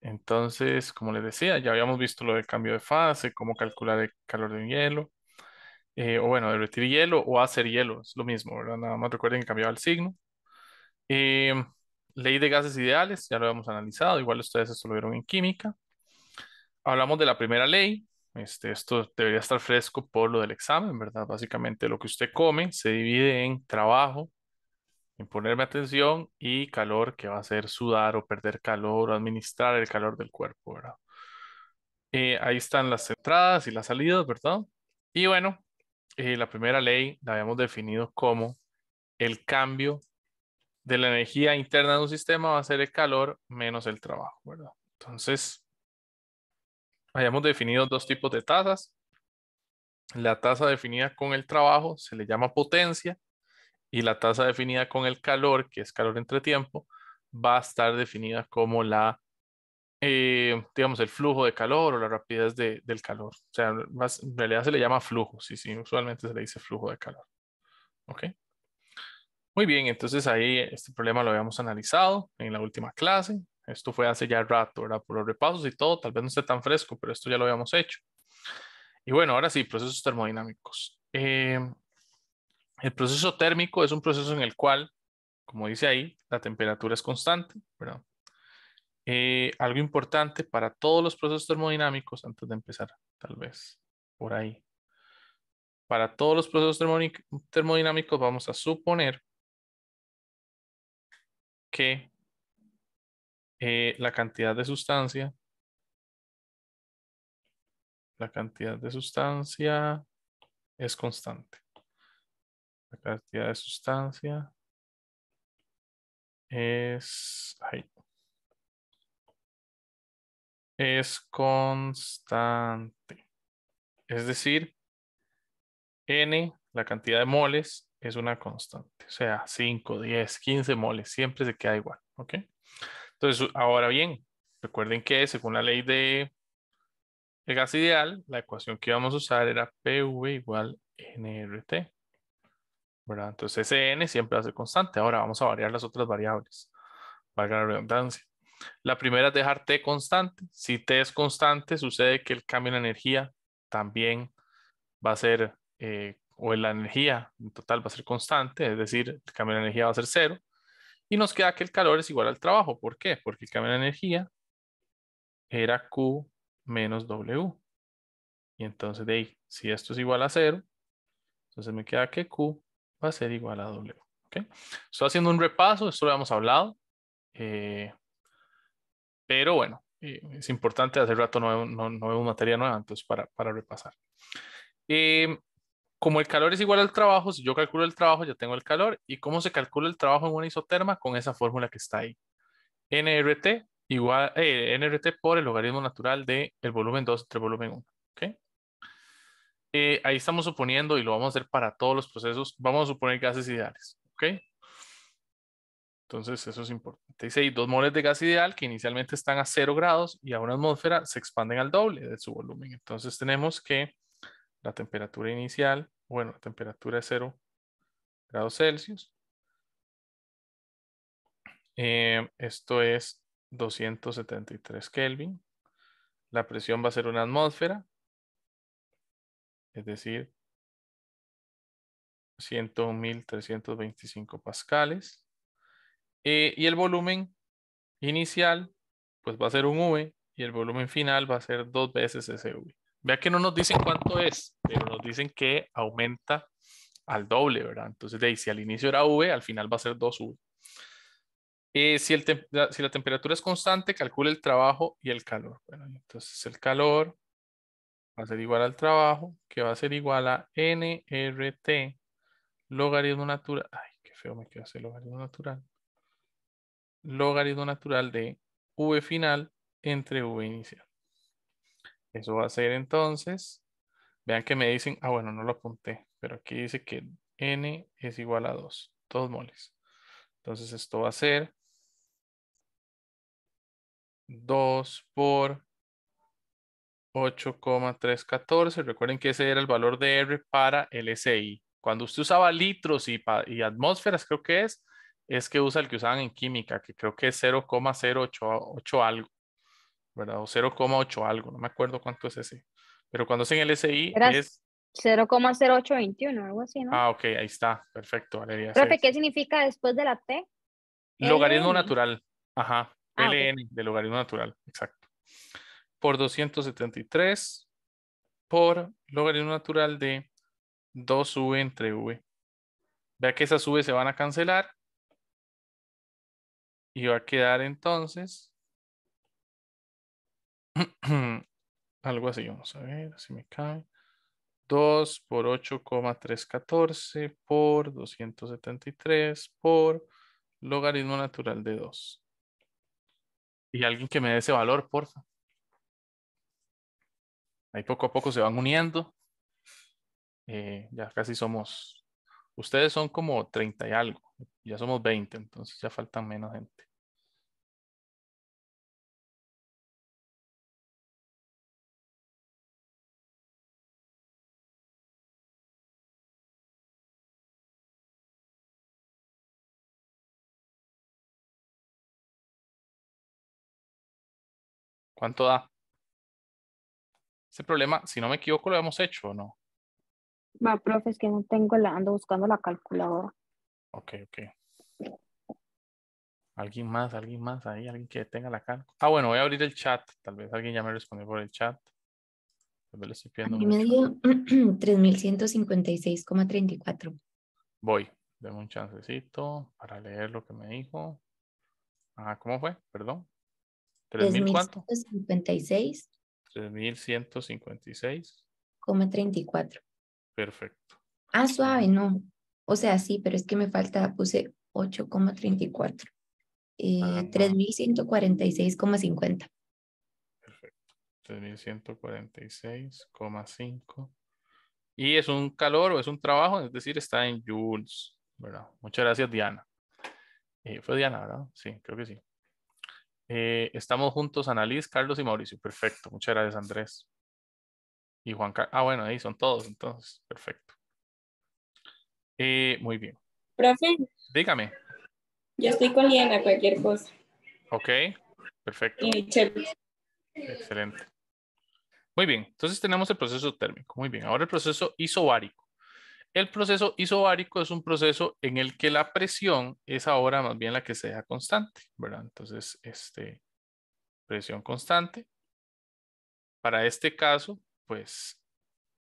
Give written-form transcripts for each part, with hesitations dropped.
Entonces, como les decía, ya habíamos visto lo del cambio de fase, cómo calcular el calor de un hielo, o bueno, derretir hielo o hacer hielo, es lo mismo, ¿verdad? Nada más recuerden que cambiaba el signo. Eh, Ley de gases ideales, ya lo hemos analizado, igual ustedes esto lo vieron en química. Hablamos de la primera ley, esto debería estar fresco por lo del examen, ¿verdad? Básicamente lo que usted come se divide en trabajo, en ponerme atención y calor, que va a ser sudar o perder calor o administrar el calor del cuerpo, ¿verdad? Ahí están las entradas y las salidas, ¿verdad? Y bueno, la primera ley la habíamos definido como el cambio de la energía interna de un sistema va a ser el calor menos el trabajo, ¿verdad? Entonces, habíamos definido dos tipos de tasas. La tasa definida con el trabajo se le llama potencia y la tasa definida con el calor, que es calor entre tiempo, va a estar definida como digamos, el flujo de calor o la rapidez del calor. O sea, en realidad se le llama flujo, sí, sí, usualmente se le dice flujo de calor. ¿Ok? Muy bien, entonces ahí este problema lo habíamos analizado en la última clase. Esto fue hace ya rato, ¿verdad? Por los repasos y todo, tal vez no esté tan fresco, pero esto ya lo habíamos hecho. Y bueno, ahora sí, procesos termodinámicos. El proceso térmico es un proceso en el cual, como dice ahí, la temperatura es constante, ¿verdad? Algo importante para todos los procesos termodinámicos, antes de empezar, tal vez por ahí. Para todos los procesos termodinámicos vamos a suponer que la cantidad de sustancia es constante. La cantidad de sustancia ay, es constante. Es decir, N, la cantidad de moles, es una constante. O sea, 5, 10, 15 moles, siempre se queda igual. ¿Ok? Entonces, ahora bien, recuerden que según la ley de gas ideal, la ecuación que íbamos a usar era PV igual nRT, ¿verdad? Entonces, ese N siempre va a ser constante. Ahora vamos a variar las otras variables, valga la redundancia. La primera es dejar T constante. Si T es constante, sucede que el cambio en energía también va a ser, o la energía en total va a ser constante, es decir, el cambio de energía va a ser cero. Y nos queda que el calor es igual al trabajo. ¿Por qué? Porque el cambio de energía era Q menos W. Y entonces de ahí, si esto es igual a cero, entonces me queda que Q va a ser igual a W. ¿Ok? Estoy haciendo un repaso, esto lo hemos hablado, eh, pero bueno, es importante, hace rato no vemos materia nueva, entonces para repasar. Eh, Como el calor es igual al trabajo, si yo calculo el trabajo, ya tengo el calor. ¿Y cómo se calcula el trabajo en una isoterma? Con esa fórmula que está ahí. nRT igual, nRT por el logaritmo natural del volumen 2 entre el volumen 1. ¿Ok? Ahí estamos suponiendo, y lo vamos a hacer para todos los procesos, vamos a suponer gases ideales. ¿Ok? Entonces, eso es importante. Dice ahí 2 moles de gas ideal que inicialmente están a 0 grados y a una atmósfera se expanden al doble de su volumen. Entonces, tenemos que la temperatura inicial, bueno, la temperatura es 0 grados Celsius. Esto es 273 Kelvin. La presión va a ser una atmósfera, es decir, 101.325 pascales. Y el volumen inicial, pues va a ser un V y el volumen final va a ser dos veces ese V. Vea que no nos dicen cuánto es, pero nos dicen que aumenta al doble, ¿verdad? Entonces, de ahí, si al inicio era V, al final va a ser 2V. Si la temperatura es constante, calcule el trabajo y el calor. Bueno, entonces el calor va a ser igual al trabajo, que va a ser igual a nRT logaritmo natural. Ay, qué feo me quedó ese logaritmo natural. Logaritmo natural de V final entre V inicial. Eso va a ser entonces, vean que me dicen, bueno, no lo apunté, pero aquí dice que N es igual a 2 moles. Entonces esto va a ser 2 por 8,314. Recuerden que ese era el valor de R para el SI. Cuando usted usaba litros y atmósferas, creo que es que usa el que usaban en química, que creo que es 0,088 algo. ¿verdad? O 0,8 algo, no me acuerdo cuánto es ese. Pero cuando hacen el SI Era es, 0,0821, algo así, ¿no? ok, ahí está, perfecto, Valeria, ese Profe, es. ¿qué significa después de la T? Logaritmo LN. natural, ajá, Ah, ok. LN de logaritmo natural, exacto. Por 273 por logaritmo natural de 2v entre v. Vea que esas v se van a cancelar y va a quedar entonces algo así. Vamos a ver si me cabe. 2 por 8,314 por 273 por logaritmo natural de 2. Y alguien que me dé ese valor, porfa. Ahí poco a poco se van uniendo. Ya casi somos. Ustedes son como 30 y algo. Ya somos 20, entonces ya faltan menos gente. ¿Cuánto da? Ese problema, si no me equivoco, lo hemos hecho o no. Va, profe, es que no tengo ando buscando la calculadora. Ok, ok. Alguien más ahí, alguien que tenga la calco. Ah, bueno, voy a abrir el chat. Tal vez alguien ya me respondió por el chat. Tal vez le estoy A pidiendo mí me mucho. dio 3156,34. Voy. Deme un chancecito para leer lo que me dijo. Ah, ¿cómo fue? Perdón. ¿Tres Tres mil mil cuánto? ciento cincuenta y seis 3156. coma treinta y cuatro. Perfecto. Ah, Ujú. suave, no. O sea, sí, pero es que me falta, puse 8,34. Tres Ah, mil ciento cuarenta y seis coma cincuenta. perfecto. 3146,5. Y es un calor o es un trabajo, es decir, está en joules, ¿verdad? Muchas gracias, Diana. Fue Diana, ¿verdad? Sí, creo que sí. Estamos juntos, Annalise, Carlos y Mauricio. Perfecto. Muchas gracias, Andrés. Y Juan Carlos. Ah, bueno, ahí son todos, entonces. Perfecto. Muy bien. Profe, Dígame. yo estoy con Liana, cualquier cosa. Ok. Perfecto. Y chévere. Excelente. Muy bien. Entonces tenemos el proceso térmico. Muy bien. Ahora el proceso isobárico. El proceso isobárico es un proceso en el que la presión es ahora más bien la que sea constante, ¿verdad? Entonces, presión constante. Para este caso, pues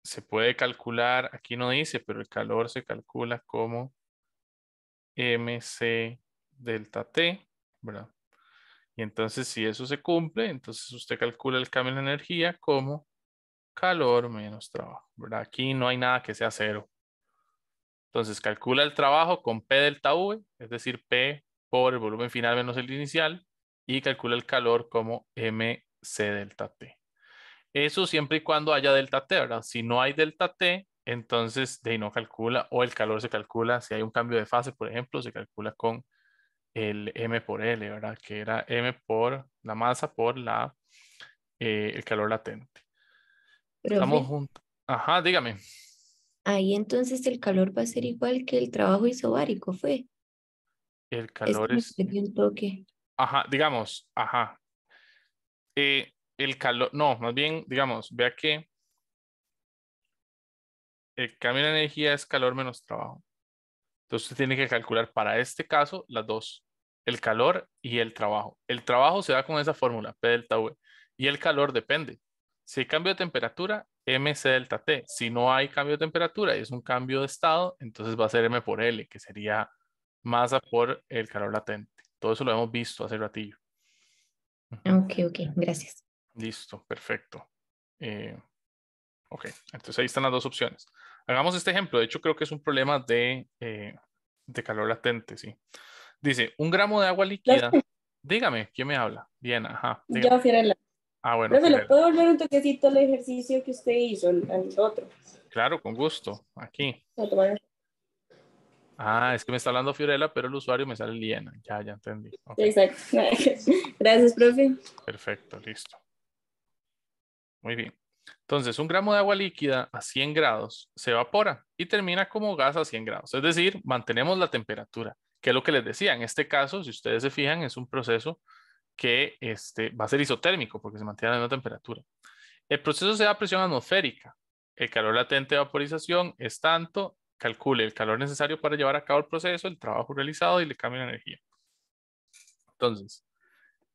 se puede calcular, aquí no dice, pero el calor se calcula como mc delta T, ¿verdad? Y entonces si eso se cumple, entonces usted calcula el cambio en energía como calor menos trabajo, ¿verdad? Aquí no hay nada que sea cero. Entonces calcula el trabajo con P delta V, es decir, P por el volumen final menos el inicial, y calcula el calor como mc delta T. Eso siempre y cuando haya delta T, ¿verdad? Si no hay delta T, entonces de ahí no calcula, o el calor se calcula, si hay un cambio de fase, por ejemplo, se calcula con el M por L, ¿verdad? Que era M por la masa por el calor latente. Estamos Profe, juntos. Ajá, dígame. ahí entonces el calor va a ser igual que el trabajo isobárico, ¿fue? El Es calor que me es, perdí un toque. ajá, digamos, ajá. El calor, no, más bien, digamos, vea que el cambio de energía es calor menos trabajo. Entonces usted tiene que calcular para este caso las dos, el calor y el trabajo. El trabajo se da con esa fórmula, P delta V, y el calor depende. Si hay cambio de temperatura, mc delta T. Si no hay cambio de temperatura y es un cambio de estado, entonces va a ser M por L, que sería masa por el calor latente. Todo eso lo hemos visto hace ratillo. Ah, Ujú. ok, ok, gracias. Listo, perfecto. Eh, ok, entonces ahí están las dos opciones. Hagamos este ejemplo. De hecho, creo que es un problema de calor latente, sí. Dice, un gramo de agua líquida. Profe, Dígame, ¿quién me habla? Bien, ajá, dígame. yo, Fiorella. Ah, bueno, Profe, ¿le Fiorella. puedo volver un toquecito al ejercicio que usted hizo, al otro? Claro, con gusto. Aquí. A tomar- Ah, es que me está hablando Fiorella, pero el usuario me sale Liena. Ya, ya entendí. Ok, Exacto. Gracias, profe. perfecto, listo. Muy bien. Entonces, un gramo de agua líquida a 100 grados se evapora y termina como gas a 100 grados. Es decir, mantenemos la temperatura, que es lo que les decía. En este caso, si ustedes se fijan, es un proceso que va a ser isotérmico porque se mantiene a la misma temperatura. El proceso se da a presión atmosférica. El calor latente de vaporización es tanto, calcule el calor necesario para llevar a cabo el proceso, el trabajo realizado y le cambia la energía. Entonces,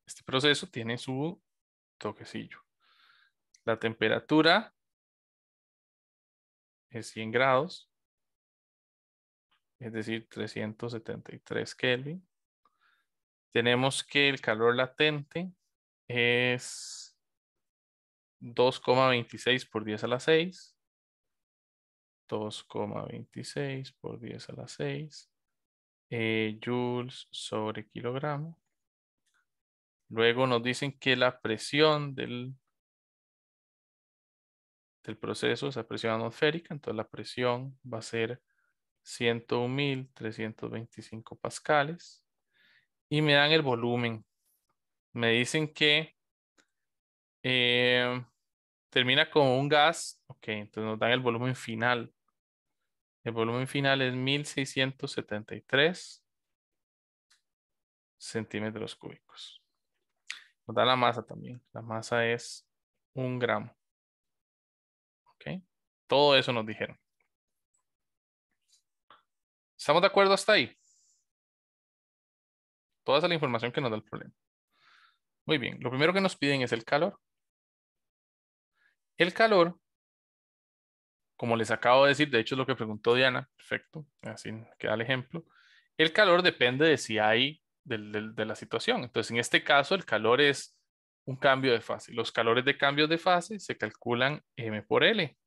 este proceso tiene su toquecillo. La temperatura es 100 grados, es decir, 373 Kelvin. Tenemos que el calor latente es 2,26 por 10 a la 6. 2,26 por 10 a la 6 joules sobre kilogramo. Luego nos dicen que la presión del proceso es la presión atmosférica, entonces la presión va a ser 101.325 pascales. Y me dan el volumen. Me dicen que termina como un gas. Ok, entonces nos dan el volumen final. El volumen final es 1.673 centímetros cúbicos. Nos da la masa también. La masa es 1 gramo. Ok. Todo eso nos dijeron. ¿Estamos de acuerdo hasta ahí? Toda esa es la información que nos da el problema. Muy bien. Lo primero que nos piden es el calor. El calor, como les acabo de decir, de hecho es lo que preguntó Diana. Perfecto. Así queda el ejemplo. El calor depende de si hay de la situación. Entonces, en este caso, el calor es un cambio de fase. Los calores de cambios de fase se calculan M por L.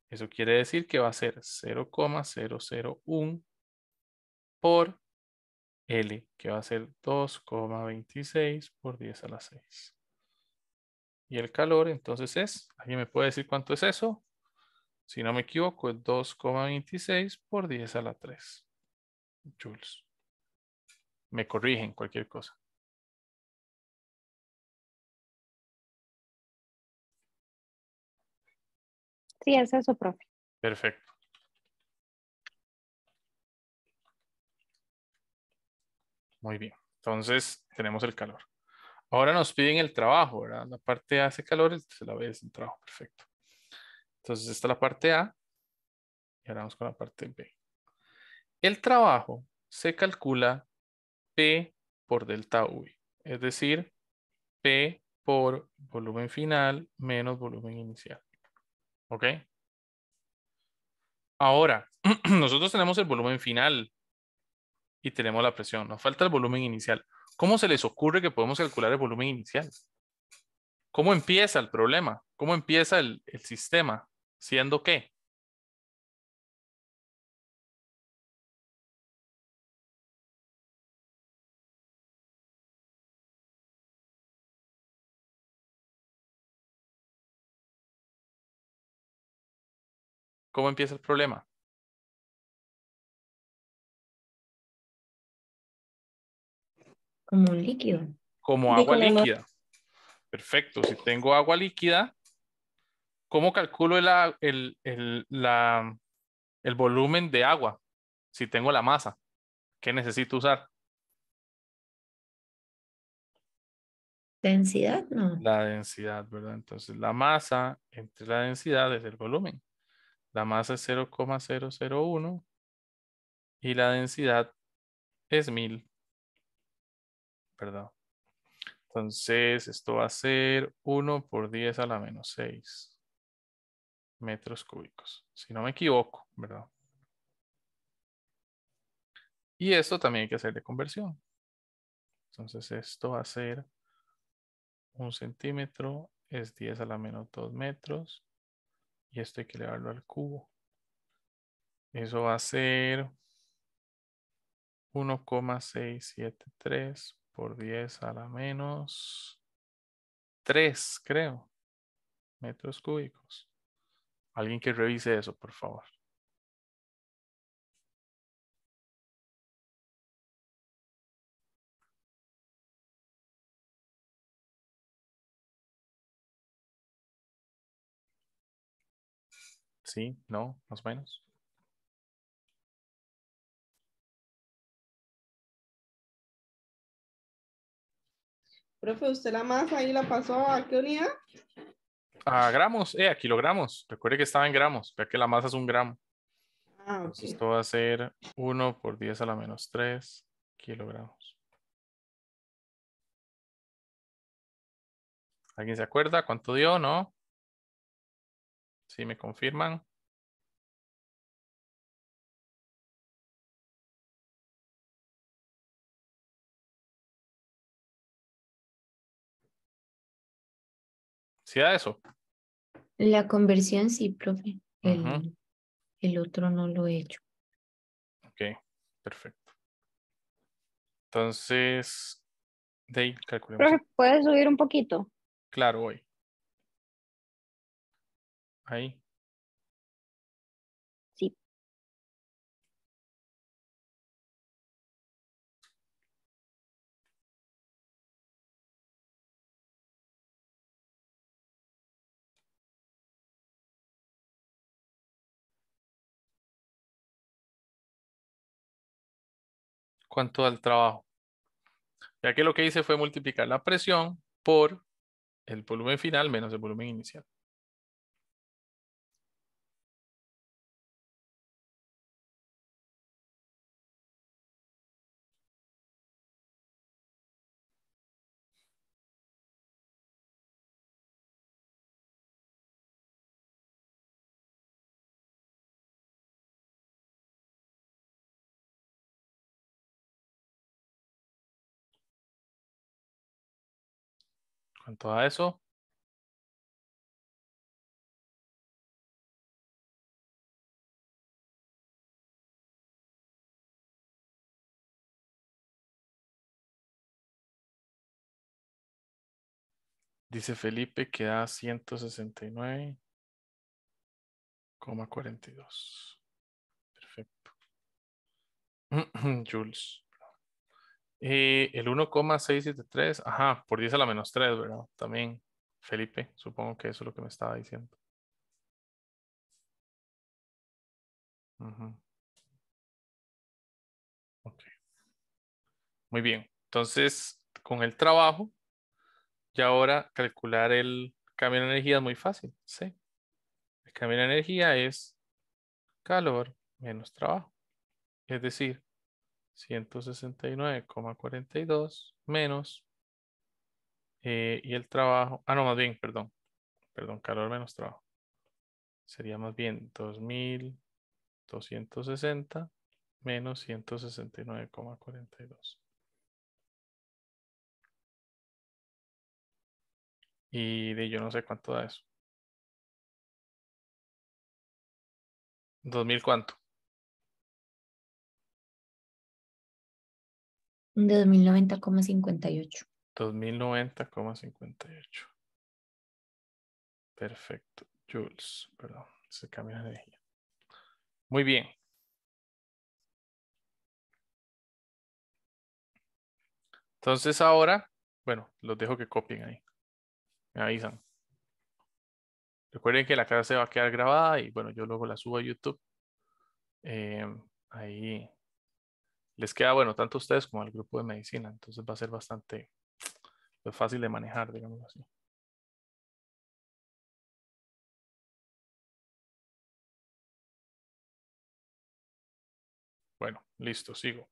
Eso quiere decir que va a ser 0,001 por L, que va a ser 2,26 por 10 a la 6. Y el calor entonces es, ¿alguien me puede decir cuánto es eso? Si no me equivoco, es 2,26 por 10 a la 3 joules. Me corrigen cualquier cosa. Sí, es eso, profe. Perfecto. Muy bien. Entonces tenemos el calor. Ahora nos piden el trabajo, ¿verdad? La parte A hace calor, entonces la B es el trabajo. Perfecto. Entonces esta es la parte A. Y ahora vamos con la parte B. El trabajo se calcula P por delta V. Es decir, P por volumen final menos volumen inicial. ¿Ok? Ahora, nosotros tenemos el volumen final y tenemos la presión. Nos falta el volumen inicial. ¿Cómo se les ocurre que podemos calcular el volumen inicial? ¿Cómo empieza el problema? ¿Cómo empieza el sistema? ¿Siendo qué? ¿Cómo empieza el problema? Como un líquido. Como Y agua con la líquida. Perfecto. Si tengo agua líquida, ¿cómo calculo el volumen de agua? Si tengo la masa, ¿qué necesito usar? Densidad, no. La densidad, ¿verdad? Entonces la masa entre la densidad es el volumen. La masa es 0,001 y la densidad es 1000, ¿verdad? Entonces esto va a ser 1 por 10 a la menos 6 metros cúbicos. Si no me equivoco, ¿verdad? Y esto también hay que hacer de conversión. Entonces esto va a ser 1 centímetro es 10 a la menos 2 metros. Y esto hay que elevarlo al cubo. Eso va a ser 1,673 por 10 a la menos 3, creo, metros cúbicos. Alguien que revise eso, por favor. Sí, no, más o menos. Profe, ¿usted la masa ahí la pasó a qué unidad? A gramos, a kilogramos. Recuerde que estaba en gramos, ya que la masa es un gramo. Ah, Entonces ok. esto va a ser 1 por 10 a la menos 3 kilogramos. ¿Alguien se acuerda cuánto dio? ¿No? ¿Sí me confirman? ¿Sí da eso? La conversión sí, profe. Ujú. El otro no lo he hecho. Ok, perfecto. Entonces, de ahí calculemos. Profe, ¿puede subir un poquito? Claro, hoy. Ahí. Sí. ¿Cuánto da el trabajo? Ya que lo que hice fue multiplicar la presión por el volumen final menos el volumen inicial. ¿Cuánto da eso? Dice Felipe que da 169,42. Perfecto. Jules. El 1,673. Ajá, por 10 a la menos 3, ¿verdad? También, Felipe, supongo que eso es lo que me estaba diciendo. Ujú. Ok. Muy bien. Entonces, con el trabajo, y ahora calcular el cambio de energía es muy fácil. Sí. El cambio de energía es calor menos trabajo. Es decir, 169,42 menos, y el trabajo, no, más bien, perdón, calor menos trabajo. Sería más bien 2260 menos 169,42. Y de yo no sé cuánto da eso. 2000 cuánto. 2090,58. 2090,58. Perfecto. Joules, perdón, se cambia de energía. Muy bien. Entonces ahora, bueno, los dejo que copien ahí. Me avisan. Recuerden que la clase va a quedar grabada y bueno, yo luego la subo a YouTube. Ahí les queda, bueno, tanto a ustedes como al grupo de medicina. Entonces va a ser bastante pues, fácil de manejar, digamos así. Bueno, listo, sigo.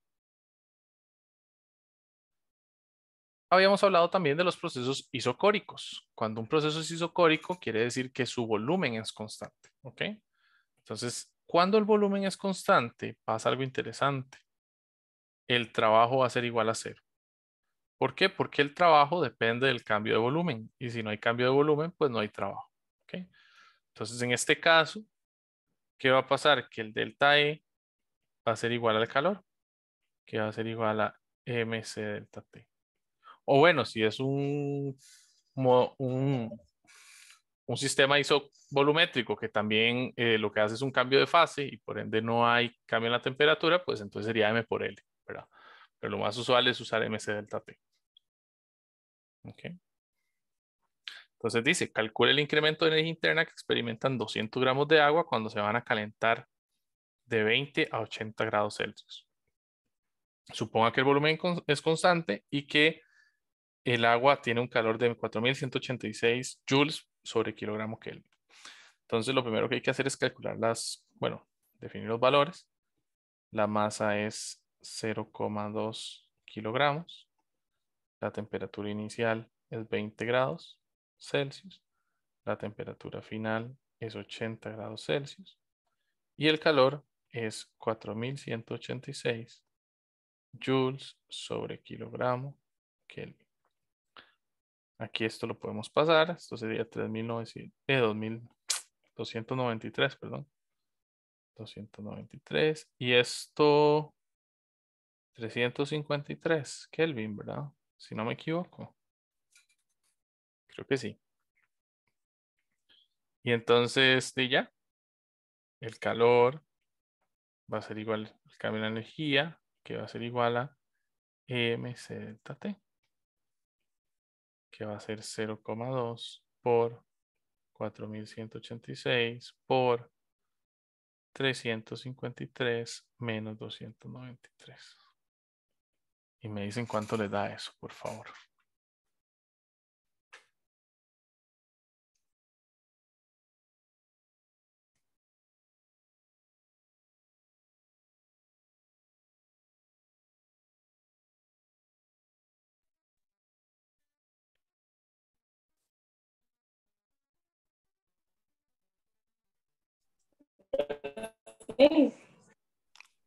Habíamos hablado también de los procesos isocóricos. Cuando un proceso es isocórico, quiere decir que su volumen es constante. ¿Ok? Entonces, cuando el volumen es constante, pasa algo interesante. El trabajo va a ser igual a cero. ¿Por qué? Porque el trabajo depende del cambio de volumen. Y si no hay cambio de volumen, pues no hay trabajo. ¿Ok? Entonces, en este caso, ¿qué va a pasar? Que el delta E va a ser igual al calor, que va a ser igual a mc delta T. O bueno, si es mo- un, un sistema isovolumétrico que también lo que hace es un cambio de fase y por ende no hay cambio en la temperatura, pues entonces sería M por L, ¿verdad? Pero lo más usual es usar mc delta T. ¿Ok? Entonces dice, calcula el incremento de energía interna que experimentan 200 gramos de agua cuando se van a calentar de 20 a 80 grados Celsius. Suponga que el volumen es constante y que el agua tiene un calor de 4186 joules sobre kilogramo Kelvin. Entonces, lo primero que hay que hacer es calcular definir los valores. La masa es 0,2 kilogramos. La temperatura inicial es 20 grados Celsius. La temperatura final es 80 grados Celsius. Y el calor es 4186 joules sobre kilogramo Kelvin. Aquí esto lo podemos pasar. Esto sería 293, perdón. 293. Y esto 353 Kelvin, ¿verdad? Si no me equivoco. Creo que sí. Y entonces, ya, el calor va a ser igual al cambio de la energía, que va a ser igual a mc delta T, que va a ser 0,2 por 4186 por 353 menos 293. Y me dicen cuánto les da eso, por favor.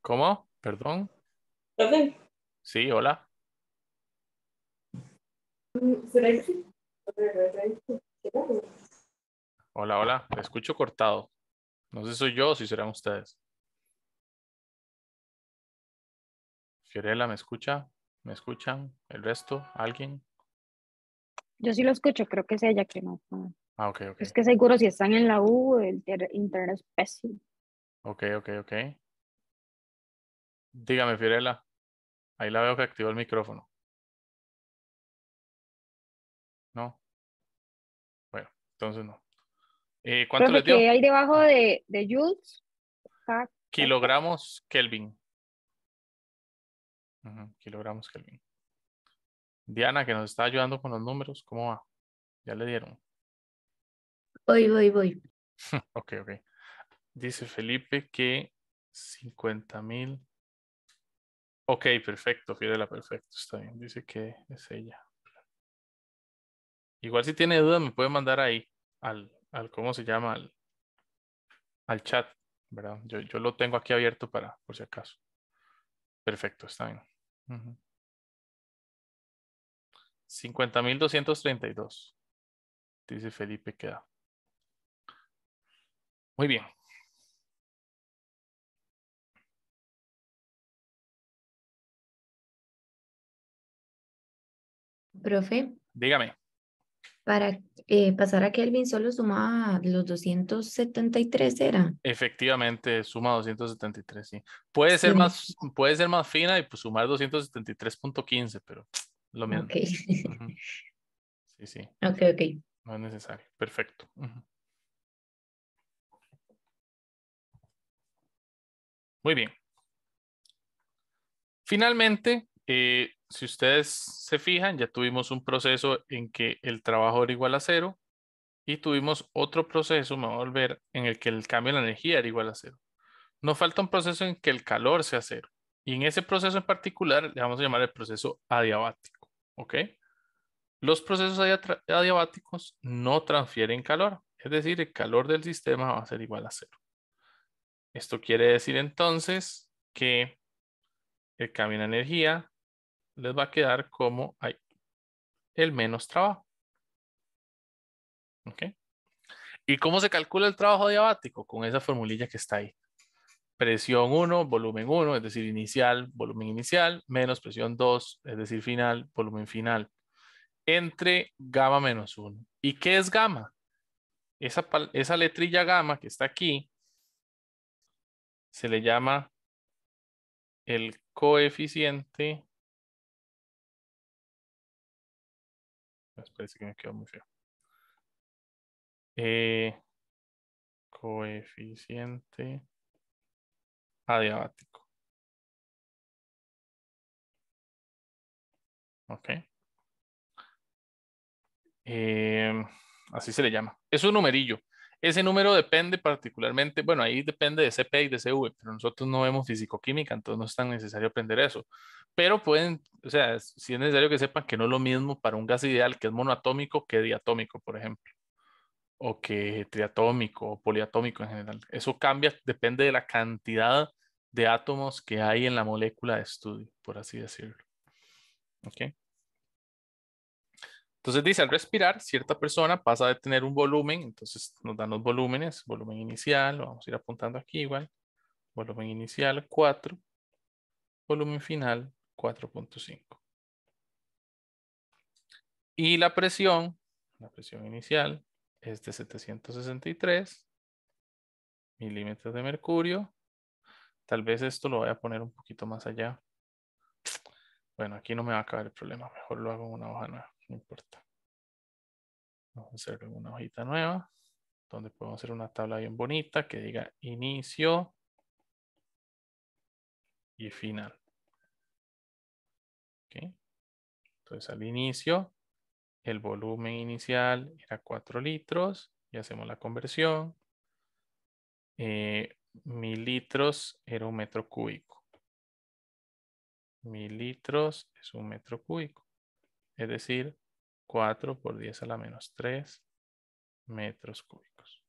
¿Cómo? Perdón. Profe, Sí, hola. Hola, hola. Te escucho cortado. No sé si soy yo o si serán ustedes. Fiorella, ¿me escucha? ¿Me escuchan? ¿El resto? ¿Alguien? Yo sí lo escucho, creo que es ella que no. Ah, ok, ok. Es que seguro si están en la U, el internet es pésimo. Ok, ok, ok. Dígame, Fiorella. Ahí la veo que activó el micrófono. ¿No? Bueno, entonces no. ¿Cuánto Profe, les dio? ¿qué hay debajo de joules? ¿Cuánto? Kilogramos Kelvin. Ujú, kilogramos Kelvin. Diana, que nos está ayudando con los números, ¿cómo va? Ya le dieron. Voy. Ok, ok. Dice Felipe que 50,000. Ok, perfecto, Fiorella, perfecto. Está bien. Dice que es ella. Igual si tiene dudas me puede mandar ahí al ¿cómo se llama? Al chat, ¿verdad? Yo lo tengo aquí abierto por si acaso. Perfecto, está bien. Ujú. 50,232. Dice Felipe que da. Muy bien. Profe, Dígame. para pasar a Kelvin solo sumaba los 273, ¿era? Efectivamente, suma 273, sí. Sí. Puede ser más fina y pues sumar 273,15, pero lo mismo. Ok. Ujú. Sí, sí, Ok. no es necesario. Perfecto. Ujú. Muy bien. Finalmente, si ustedes se fijan, ya tuvimos un proceso en que el trabajo era igual a cero y tuvimos otro proceso, me voy a volver, en el que el cambio de la energía era igual a cero. Nos falta un proceso en que el calor sea cero. Y en ese proceso en particular le vamos a llamar el proceso adiabático. ¿Ok? Los procesos adiabáticos no transfieren calor. Es decir, el calor del sistema va a ser igual a cero. Esto quiere decir entonces que el cambio de energía les va a quedar como el menos trabajo. ¿Ok? ¿Y cómo se calcula el trabajo adiabático? Con esa formulilla que está ahí. Presión 1, volumen 1, es decir, inicial, volumen inicial, menos presión 2, es decir, final, volumen final, entre gamma menos 1. ¿Y qué es gamma? Esa letrilla gamma que está aquí se le llama el coeficiente. Parece que me quedó muy feo. Coeficiente adiabático. ¿Ok? Así se le llama. Es un numerillo. Ese número depende particularmente, bueno, ahí depende de CP y de CV, pero nosotros no vemos fisicoquímica, entonces no es tan necesario aprender eso. Pero pueden, o sea, si es necesario que sepan que no es lo mismo para un gas ideal que es monoatómico que diatómico, por ejemplo, o que triatómico o poliatómico en general. Eso cambia, depende de la cantidad de átomos que hay en la molécula de estudio, por así decirlo. ¿Ok? Entonces dice, al respirar, cierta persona pasa de tener un volumen, entonces nos dan los volúmenes, volumen inicial, lo vamos a ir apuntando aquí igual, volumen inicial 4, volumen final 4.5. Y la presión inicial es de 763 milímetros de mercurio. Tal vez esto lo voy a poner un poquito más allá. Bueno, aquí no me va a acabar el problema, mejor lo hago en una hoja nueva, no importa. Vamos a hacerlo en una hojita nueva, donde podemos hacer una tabla bien bonita que diga inicio y final. ¿Ok? Entonces al inicio, el volumen inicial era 4 litros y hacemos la conversión. 1000 litros era un metro cúbico. 1000 litros es un metro cúbico. Es decir, 4 por 10 a la menos 3 metros cúbicos.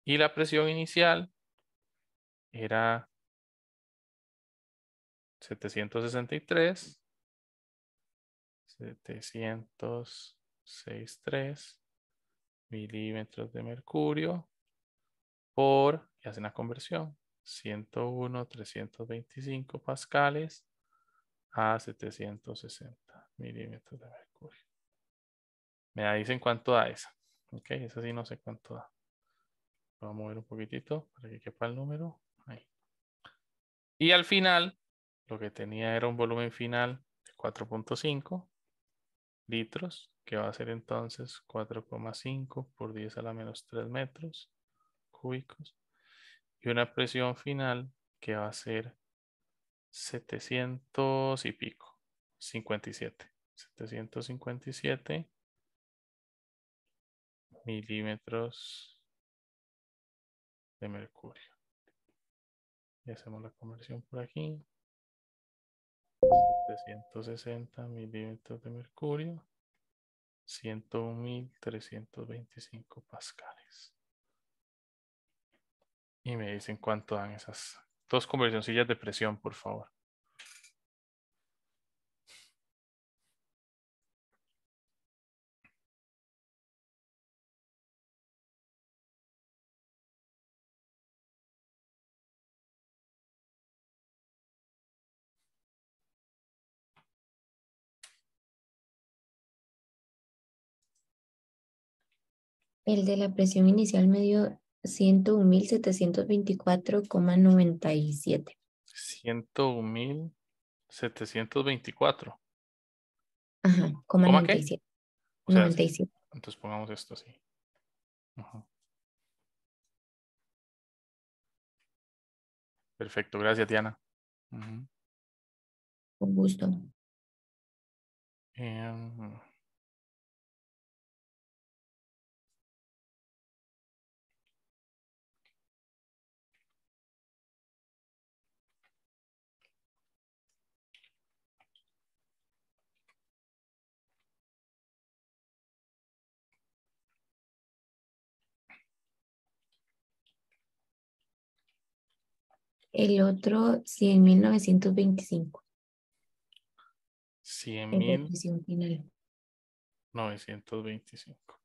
Y la presión inicial era 763 milímetros de mercurio por, y hacen la conversión, 101,325 pascales a 760 milímetros de mercurio. Me dicen cuánto da esa. Ok, esa sí no sé cuánto da. Lo voy a mover un poquitito para que quepa el número. Ahí. Y al final, lo que tenía era un volumen final de 4.5 litros, que va a ser entonces 4,5 por 10 a la menos 3 metros cúbicos. Y una presión final que va a ser 700 y pico, 57. 757 milímetros de mercurio. Y hacemos la conversión por aquí. 760 milímetros de mercurio. 101,325 pascales. Y me dicen cuánto dan esas dos conversioncillas de presión, por favor. El de la presión inicial me dio 101.724,97. 101,724. Ajá, coma ¿Cómo noventa y qué? siete. O sea, sí. 97. Entonces pongamos esto así. Ujú. Perfecto, gracias, Diana. Ujú. Con gusto. Em, El otro, 100.925. El de 100,925. presión final.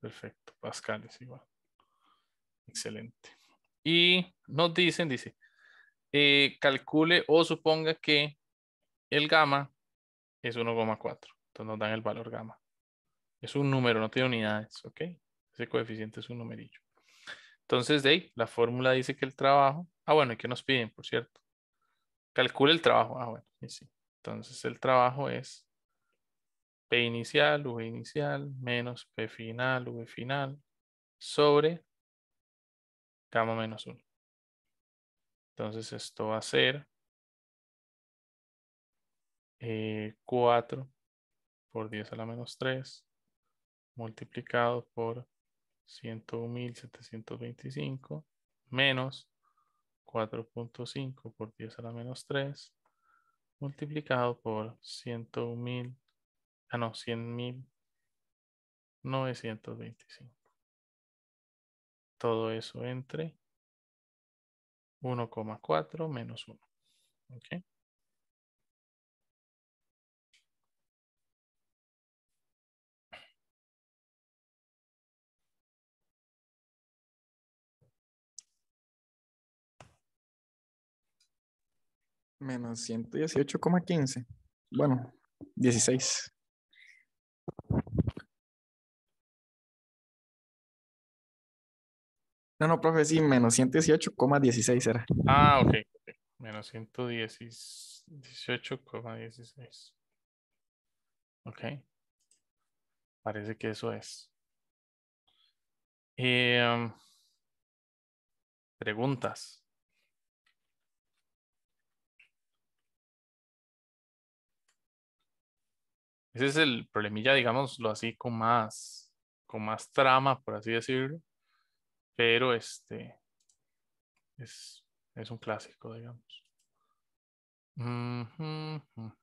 Perfecto. Pascales igual. Excelente. Y nos dice, calcule o suponga que el gamma es 1,4. Entonces nos dan el valor gamma. Es un número, no tiene unidades, ¿ok? Ese coeficiente es un numerillo. Entonces, de ahí, la fórmula dice que el trabajo... Ah, bueno, ¿y qué nos piden, por cierto? Calcule el trabajo. Ah, bueno, y sí. Entonces, el trabajo es P inicial, V inicial, menos P final, V final, sobre gamma menos 1. Entonces, esto va a ser 4 por 10 a la menos 3 multiplicado por 101.725 menos 4.5 por 10 a la menos 3 multiplicado por 100.925. Todo eso entre 1,4 menos 1. ¿Ok? Menos 118,15. Bueno, 16. No, profe, sí, menos 118,16 era. Ah, ok. Menos 118,16. Ok. Parece que eso es. Preguntas. Ese es el problemilla, digámoslo así, con más trama, por así decirlo. Pero es un clásico, digamos.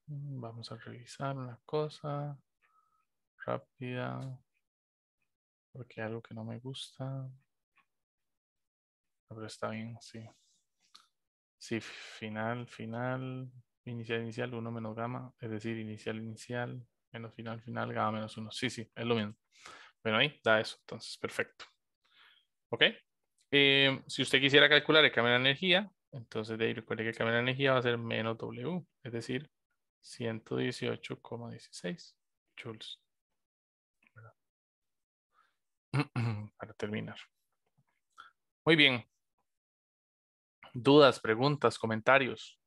Vamos a revisar una cosa rápida. Porque hay algo que no me gusta. Pero está bien, sí. Sí, final, inicial, 1 menos gamma. Es decir, inicial, menos final, gamma menos 1. Sí, es lo mismo. Bueno, ahí da eso. Entonces, perfecto. ¿Ok? Si usted quisiera calcular el cambio de energía, entonces de ahí recuerde que el cambio de energía va a ser menos W, es decir, 118,16 joules. ¿Verdad? Para terminar. Muy bien. Dudas, preguntas, comentarios.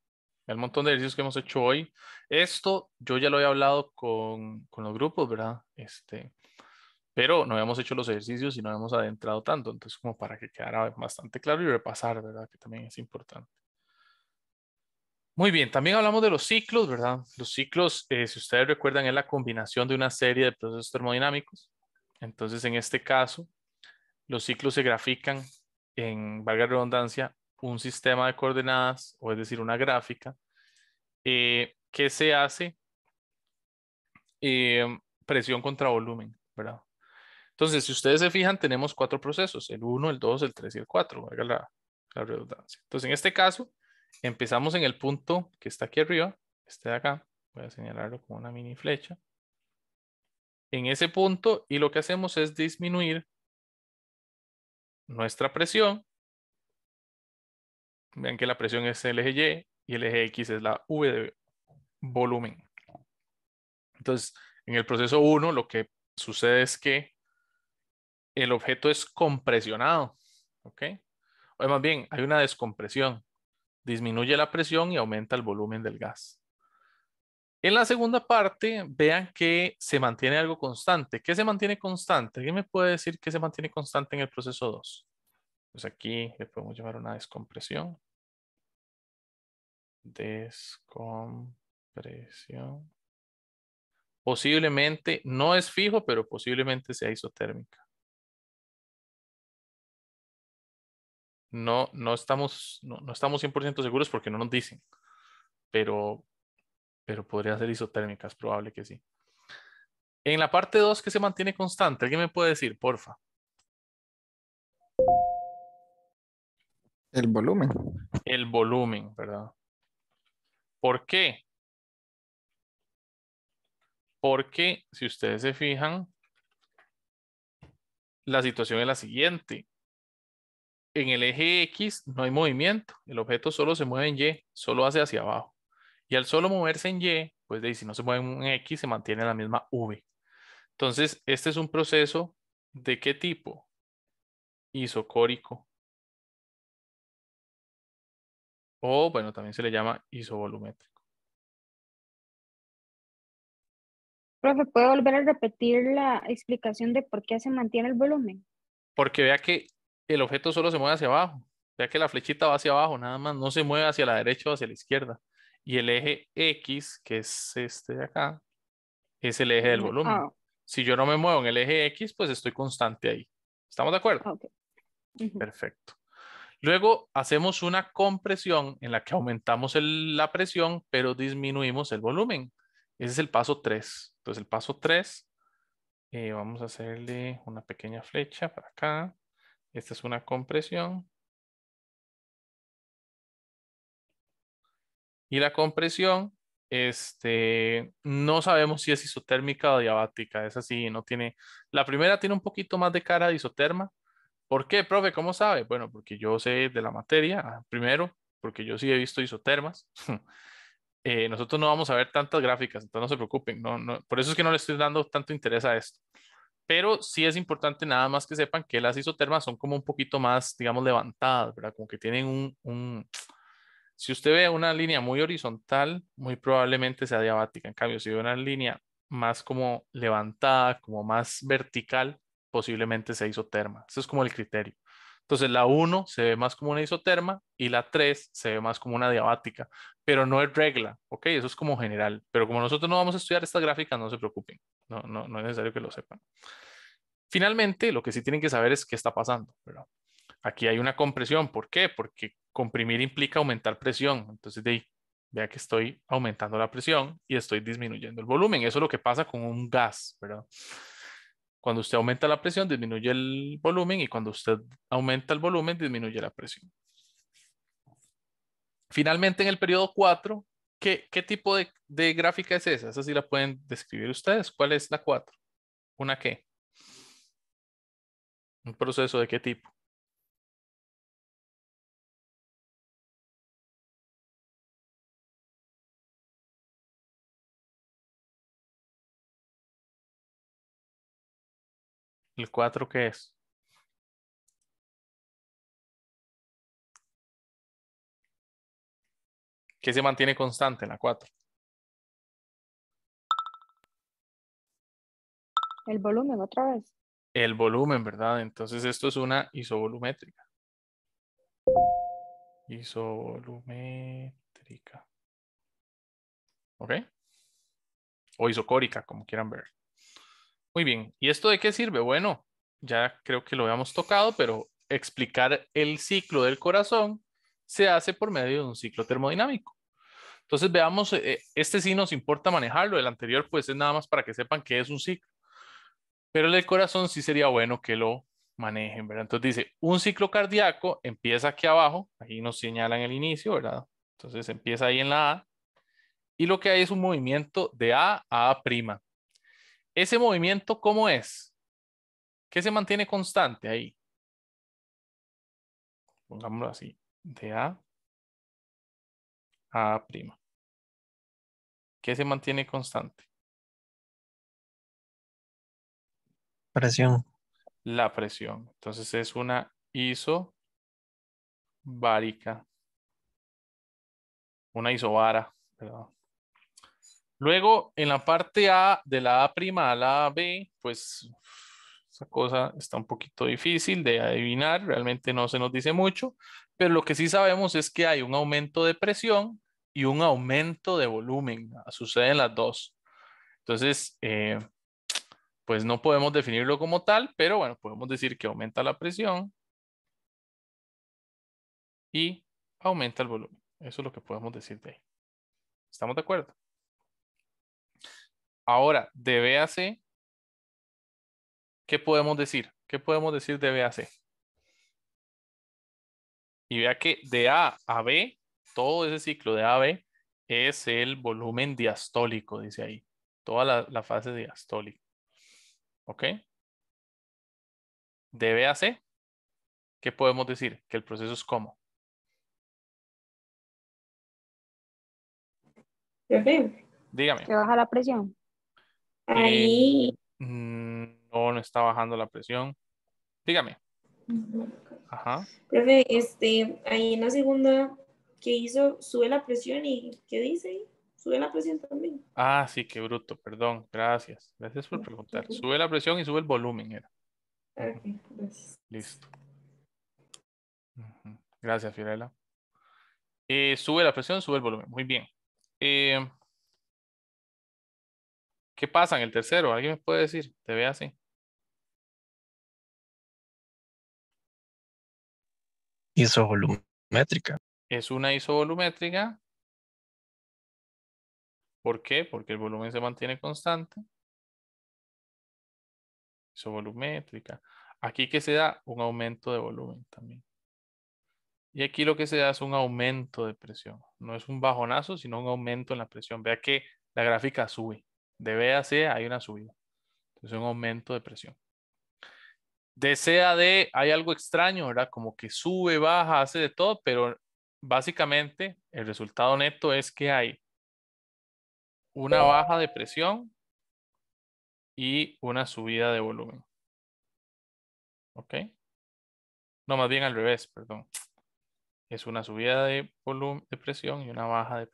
El montón de ejercicios que hemos hecho hoy. Esto yo ya lo he hablado con los grupos, ¿verdad? Pero no habíamos hecho los ejercicios y no habíamos adentrado tanto. Entonces, como para que quedara bastante claro y repasar, ¿verdad? Que también es importante. Muy bien, también hablamos de los ciclos, ¿verdad? Los ciclos, si ustedes recuerdan, es la combinación de una serie de procesos termodinámicos. Entonces, en este caso, los ciclos se grafican en, valga la redundancia, un sistema de coordenadas, o es decir, una gráfica, que se hace presión contra volumen, ¿verdad? Entonces, si ustedes se fijan, tenemos 4 procesos, el 1, el 2, el 3 y el 4, valga la redundancia. Entonces, en este caso, empezamos en el punto que está aquí arriba, este de acá, voy a señalarlo con una mini flecha. En ese punto, y lo que hacemos es disminuir nuestra presión. Vean que la presión es el eje Y y el eje X es la V de volumen. Entonces, en el proceso 1, lo que sucede es que el objeto es compresionado, ¿ok? O más bien, hay una descompresión. Disminuye la presión y aumenta el volumen del gas. En la segunda parte, vean que se mantiene algo constante. ¿Qué se mantiene constante? ¿Alguien me puede decir qué se mantiene constante en el proceso 2? Pues aquí le podemos llamar una descompresión. Descompresión. Posiblemente, no es fijo, pero posiblemente sea isotérmica. No estamos 100% seguros porque no nos dicen, pero podría ser isotérmica, es probable que sí. En la parte 2, ¿qué se mantiene constante? ¿Alguien me puede decir, porfa? El volumen. El volumen, ¿verdad? ¿Por qué? Porque si ustedes se fijan, la situación es la siguiente. En el eje X no hay movimiento. El objeto solo se mueve en Y, solo hace hacia abajo. Y al solo moverse en Y, pues de ahí, si no se mueve en X, se mantiene la misma V. Entonces, este es un proceso ¿de qué tipo? Isocórico. O, bueno, también se le llama isovolumétrico. Profe, ¿puede volver a repetir la explicación de por qué se mantiene el volumen? Porque vea que el objeto solo se mueve hacia abajo. Vea que la flechita va hacia abajo, nada más. No se mueve hacia la derecha o hacia la izquierda. Y el eje X, que es este de acá, es el eje del volumen. Ah, Si yo no me muevo en el eje X, pues estoy constante ahí. ¿Estamos de acuerdo? Ok. Ujú. Perfecto. Luego hacemos una compresión en la que aumentamos la presión, pero disminuimos el volumen. Ese es el paso 3. Entonces el paso 3, vamos a hacerle una pequeña flecha para acá. Esta es una compresión. Y la compresión, no sabemos si es isotérmica o diabática. Es así, no tiene. La primera tiene un poquito más de cara de isoterma. ¿Por qué, profe? ¿Cómo sabe? Bueno, porque yo sé de la materia, primero, porque yo sí he visto isotermas. Nosotros no vamos a ver tantas gráficas, entonces no se preocupen. Por eso es que no le estoy dando tanto interés a esto. Pero sí es importante nada más que sepan que las isotermas son como un poquito más, digamos, levantadas, ¿verdad? Como que tienen Si usted ve una línea muy horizontal, muy probablemente sea diabática. En cambio, si ve una línea más como levantada, como más vertical, posiblemente sea isoterma. Eso es como el criterio. Entonces, la 1 se ve más como una isoterma y la 3 se ve más como una diabática, pero no es regla, ¿ok? Eso es como general. Pero como nosotros no vamos a estudiar estas gráficas, no se preocupen. No es necesario que lo sepan. Finalmente, lo que sí tienen que saber es qué está pasando, ¿verdad? Aquí hay una compresión. ¿Por qué? Porque comprimir implica aumentar presión. Entonces, vea que estoy aumentando la presión y estoy disminuyendo el volumen. Eso es lo que pasa con un gas, ¿verdad? Cuando usted aumenta la presión, disminuye el volumen y cuando usted aumenta el volumen, disminuye la presión. Finalmente, en el periodo 4, ¿qué tipo de gráfica es esa? Esa sí la pueden describir ustedes. ¿Cuál es la 4? ¿Una qué? ¿Un proceso de qué tipo? ¿El 4 qué es? ¿Qué se mantiene constante en la 4? El volumen otra vez. El volumen, ¿verdad? Entonces esto es una isovolumétrica. Isovolumétrica. ¿Ok? O isocórica, como quieran ver. Muy bien. ¿Y esto de qué sirve? Bueno, ya creo que lo habíamos tocado, pero explicar el ciclo del corazón se hace por medio de un ciclo termodinámico. Entonces veamos, este sí nos importa manejarlo, el anterior pues es nada más para que sepan qué es un ciclo. Pero el del corazón sí sería bueno que lo manejen, ¿verdad? Entonces dice, un ciclo cardíaco empieza aquí abajo, ahí nos señalan el inicio, ¿verdad? Entonces empieza ahí en la A, y lo que hay es un movimiento de A a A'. ¿Ese movimiento cómo es? ¿Qué se mantiene constante ahí? Pongámoslo así, de A a A'. ¿Qué se mantiene constante? Presión. La presión. Entonces es una isobárica, una isobara, ¿verdad? Luego, en la parte A, de la A' a la B, pues esa cosa está un poquito difícil de adivinar, realmente no se nos dice mucho, pero lo que sí sabemos es que hay un aumento de presión y un aumento de volumen, suceden las dos. Entonces, pues no podemos definirlo como tal, pero bueno, podemos decir que aumenta la presión y aumenta el volumen. Eso es lo que podemos decir de ahí. ¿Estamos de acuerdo? Ahora, de B a C, ¿qué podemos decir? ¿Qué podemos decir de B a C? Y vea que de A a B, todo ese ciclo de A a B es el volumen diastólico, dice ahí. Toda la fase diastólica. ¿Ok? De B a C, ¿qué podemos decir? Que el proceso es ¿cómo? Profe, Dígame. Que baja la presión. ahí, No está bajando la presión. Dígame. Ajá. profe, ahí en la segunda que hizo, sube la presión y ¿qué dice ahí? Sube la presión también. Ah, sí, qué bruto, perdón. Gracias. Gracias por preguntar. Sube la presión y sube el volumen, era. Ujú. Ok, gracias. Listo. Ujú. Gracias, Fiorella. Sube la presión, sube el volumen. Muy bien. Eh, ¿Qué pasa en el tercero? ¿Alguien me puede decir? Te ve así. Isovolumétrica. Es una isovolumétrica. ¿Por qué? Porque el volumen se mantiene constante. Isovolumétrica. Aquí que se da un aumento de volumen también. Y aquí lo que se da es un aumento de presión. No es un bajonazo, sino un aumento en la presión. Vea que la gráfica sube. De B a C hay una subida. Entonces un aumento de presión. De C a D hay algo extraño, ¿verdad? Como que sube, baja, hace de todo, pero básicamente el resultado neto es que hay una baja de presión y una subida de volumen. ¿Ok? No, más bien al revés, perdón. Es una subida de volumen, de presión y una baja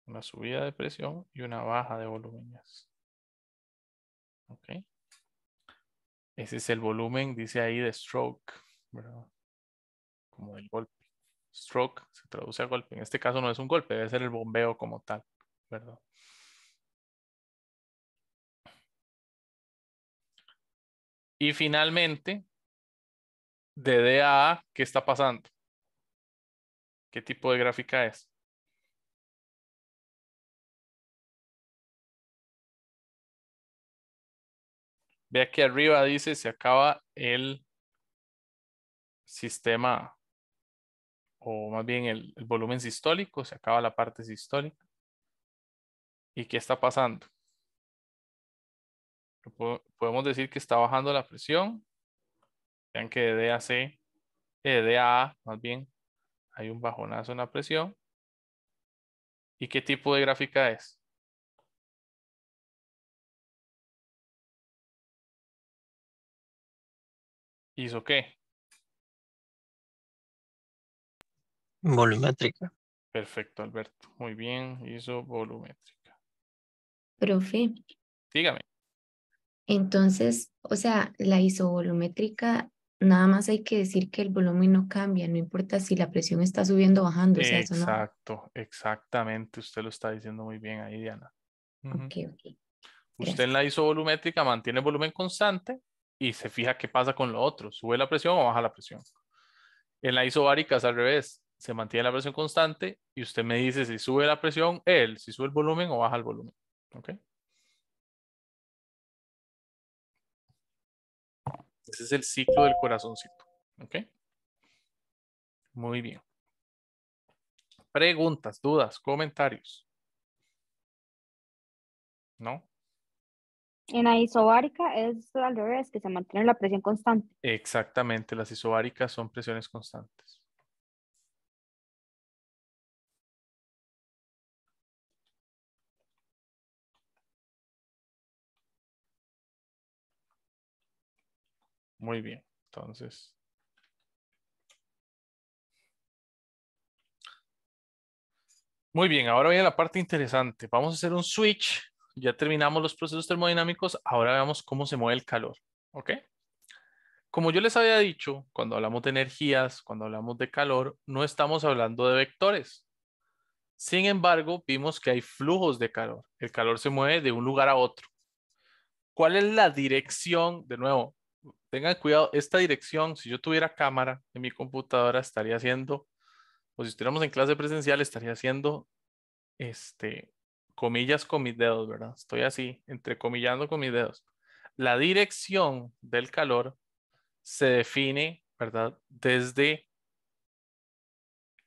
una subida de presión y una baja de volumen. ¿Ok? Ese es el volumen, dice ahí, de stroke, ¿verdad? Como del golpe. Stroke se traduce a golpe. En este caso no es un golpe, debe ser el bombeo como tal, ¿verdad? Y finalmente, de D a A, ¿qué está pasando? ¿Qué tipo de gráfica es? Ve aquí arriba dice se acaba el sistema, o más bien el volumen sistólico, se acaba la parte sistólica. ¿Y qué está pasando? Podemos decir que está bajando la presión. Vean que de D a C, de D a A, más bien, hay un bajonazo en la presión. ¿Y qué tipo de gráfica es? ¿Hizo qué? Volumétrica. Perfecto, Alberto. Muy bien, hizo volumétrica. Profe, Dígame. entonces, o sea, la isovolumétrica, nada más hay que decir que el volumen no cambia, no importa si la presión está subiendo o bajando, o sea, eso no. Exacto, exactamente. Usted lo está diciendo muy bien ahí, Diana. Ujú. Ok, ok, Usted en gracias. la isovolumétrica mantiene el volumen constante y se fija qué pasa con lo otro. ¿Sube la presión o baja la presión? En la isobárica es al revés. Se mantiene la presión constante y usted me dice si sube la presión, si sube el volumen o baja el volumen. ¿Ok? Ese es el ciclo del corazoncito. ¿Ok? Muy bien. Preguntas, dudas, comentarios. ¿No? En la isobárica es al revés, que se mantiene la presión constante. Exactamente, las isobáricas son presiones constantes. Muy bien, entonces. Muy bien, ahora viene la parte interesante. Vamos a hacer un switch. Ya terminamos los procesos termodinámicos. Ahora veamos cómo se mueve el calor. ¿Ok? Como yo les había dicho, cuando hablamos de energías, cuando hablamos de calor, no estamos hablando de vectores. Sin embargo, vimos que hay flujos de calor. El calor se mueve de un lugar a otro. ¿Cuál es la dirección? De nuevo, tengan cuidado, esta dirección, si yo tuviera cámara en mi computadora, estaría haciendo, o si estuviéramos en clase presencial, estaría haciendo, comillas con mis dedos, ¿verdad? Estoy así, entrecomillando con mis dedos. La dirección del calor se define, ¿verdad? Desde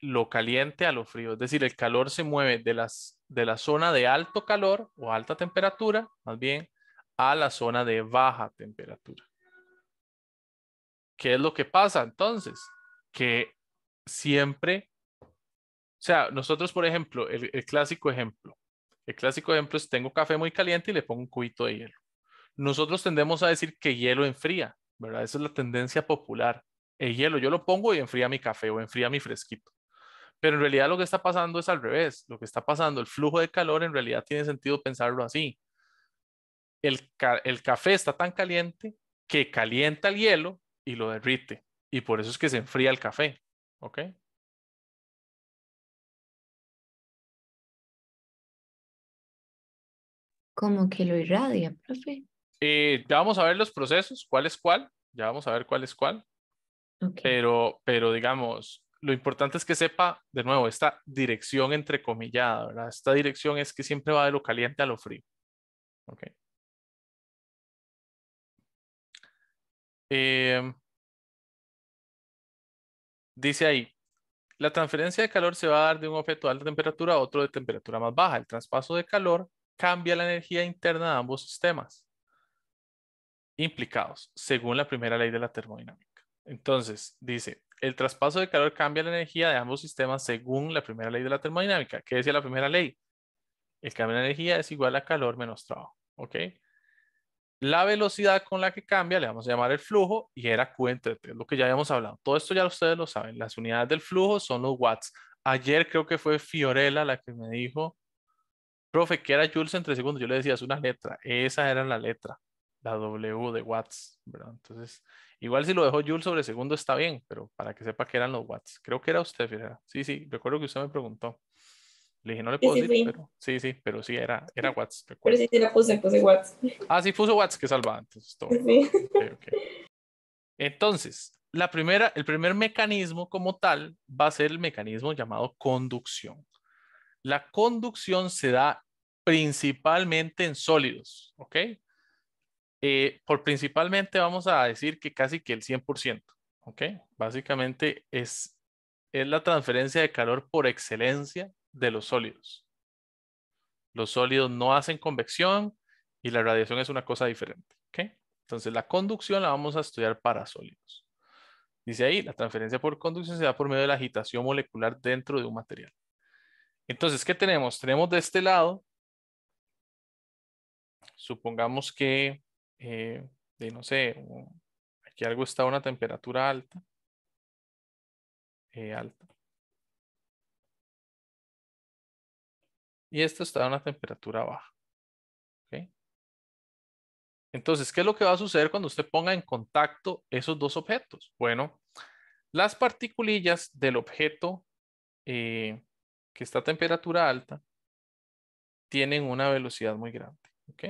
lo caliente a lo frío. Es decir, el calor se mueve de la zona de alto calor o alta temperatura, más bien, a la zona de baja temperatura. ¿Qué es lo que pasa entonces? Que siempre, o sea, nosotros, por ejemplo, el clásico ejemplo. El clásico ejemplo es tengo café muy caliente y le pongo un cubito de hielo. Nosotros tendemos a decir que hielo enfría, ¿verdad? Esa es la tendencia popular. El hielo yo lo pongo y enfría mi café o enfría mi fresquito. Pero en realidad lo que está pasando es al revés. Lo que está pasando, el flujo de calor, en realidad tiene sentido pensarlo así. El café está tan caliente que calienta el hielo y lo derrite. Y por eso es que se enfría el café. ¿Ok? Como que lo irradia, profe. Ya vamos a ver los procesos, cuál es cuál, ya vamos a ver cuál es cuál, Ok. pero digamos, lo importante es que sepa, de nuevo, esta dirección entrecomillada, ¿verdad? Esta dirección es que siempre va de lo caliente a lo frío. Ok. Dice ahí, la transferencia de calor se va a dar de un objeto de alta temperatura a otro de temperatura más baja. El traspaso de calor cambia la energía interna de ambos sistemas implicados, según la primera ley de la termodinámica. Entonces, dice, el traspaso de calor cambia la energía de ambos sistemas según la primera ley de la termodinámica. ¿Qué decía la primera ley? El cambio de energía es igual a calor menos trabajo. ¿Ok? La velocidad con la que cambia, le vamos a llamar el flujo, y era Q entre T, es lo que ya habíamos hablado. Todo esto ya ustedes lo saben. Las unidades del flujo son los watts. Ayer creo que fue Fiorella la que me dijo, profe, que era joules entre segundos. Yo le decía, es una letra. Esa era la letra, la W de watts, ¿verdad? Entonces, igual si lo dejó joules sobre segundo está bien, pero para que sepa que eran los watts. Creo que era usted, Fiorella. Sí, sí, recuerdo que usted me preguntó. Le dije, no le Sí, puedo sí, decir, fui. pero sí, pero sí, era watts, Pero recuerdo. sí, sí la puse watts. Ah, sí, puso watts, que salva, entonces todo bien. Sí. Ok. Entonces, el primer mecanismo como tal va a ser el mecanismo llamado conducción. La conducción se da principalmente en sólidos, ¿ok? Por principalmente vamos a decir que casi que el 100%, ¿ok? Básicamente es la transferencia de calor por excelencia de los sólidos. Los sólidos no hacen convección y la radiación es una cosa diferente, ¿ok? Entonces la conducción la vamos a estudiar para sólidos. Dice ahí, la transferencia por conducción se da por medio de la agitación molecular dentro de un material. Entonces, ¿qué tenemos? Tenemos de este lado, supongamos que, no sé, aquí algo está a una temperatura alta. Y esto está a una temperatura baja. ¿Ok? Entonces, ¿qué es lo que va a suceder cuando usted ponga en contacto esos dos objetos? Bueno, las partículas del objeto que está a temperatura alta tienen una velocidad muy grande. ¿Ok?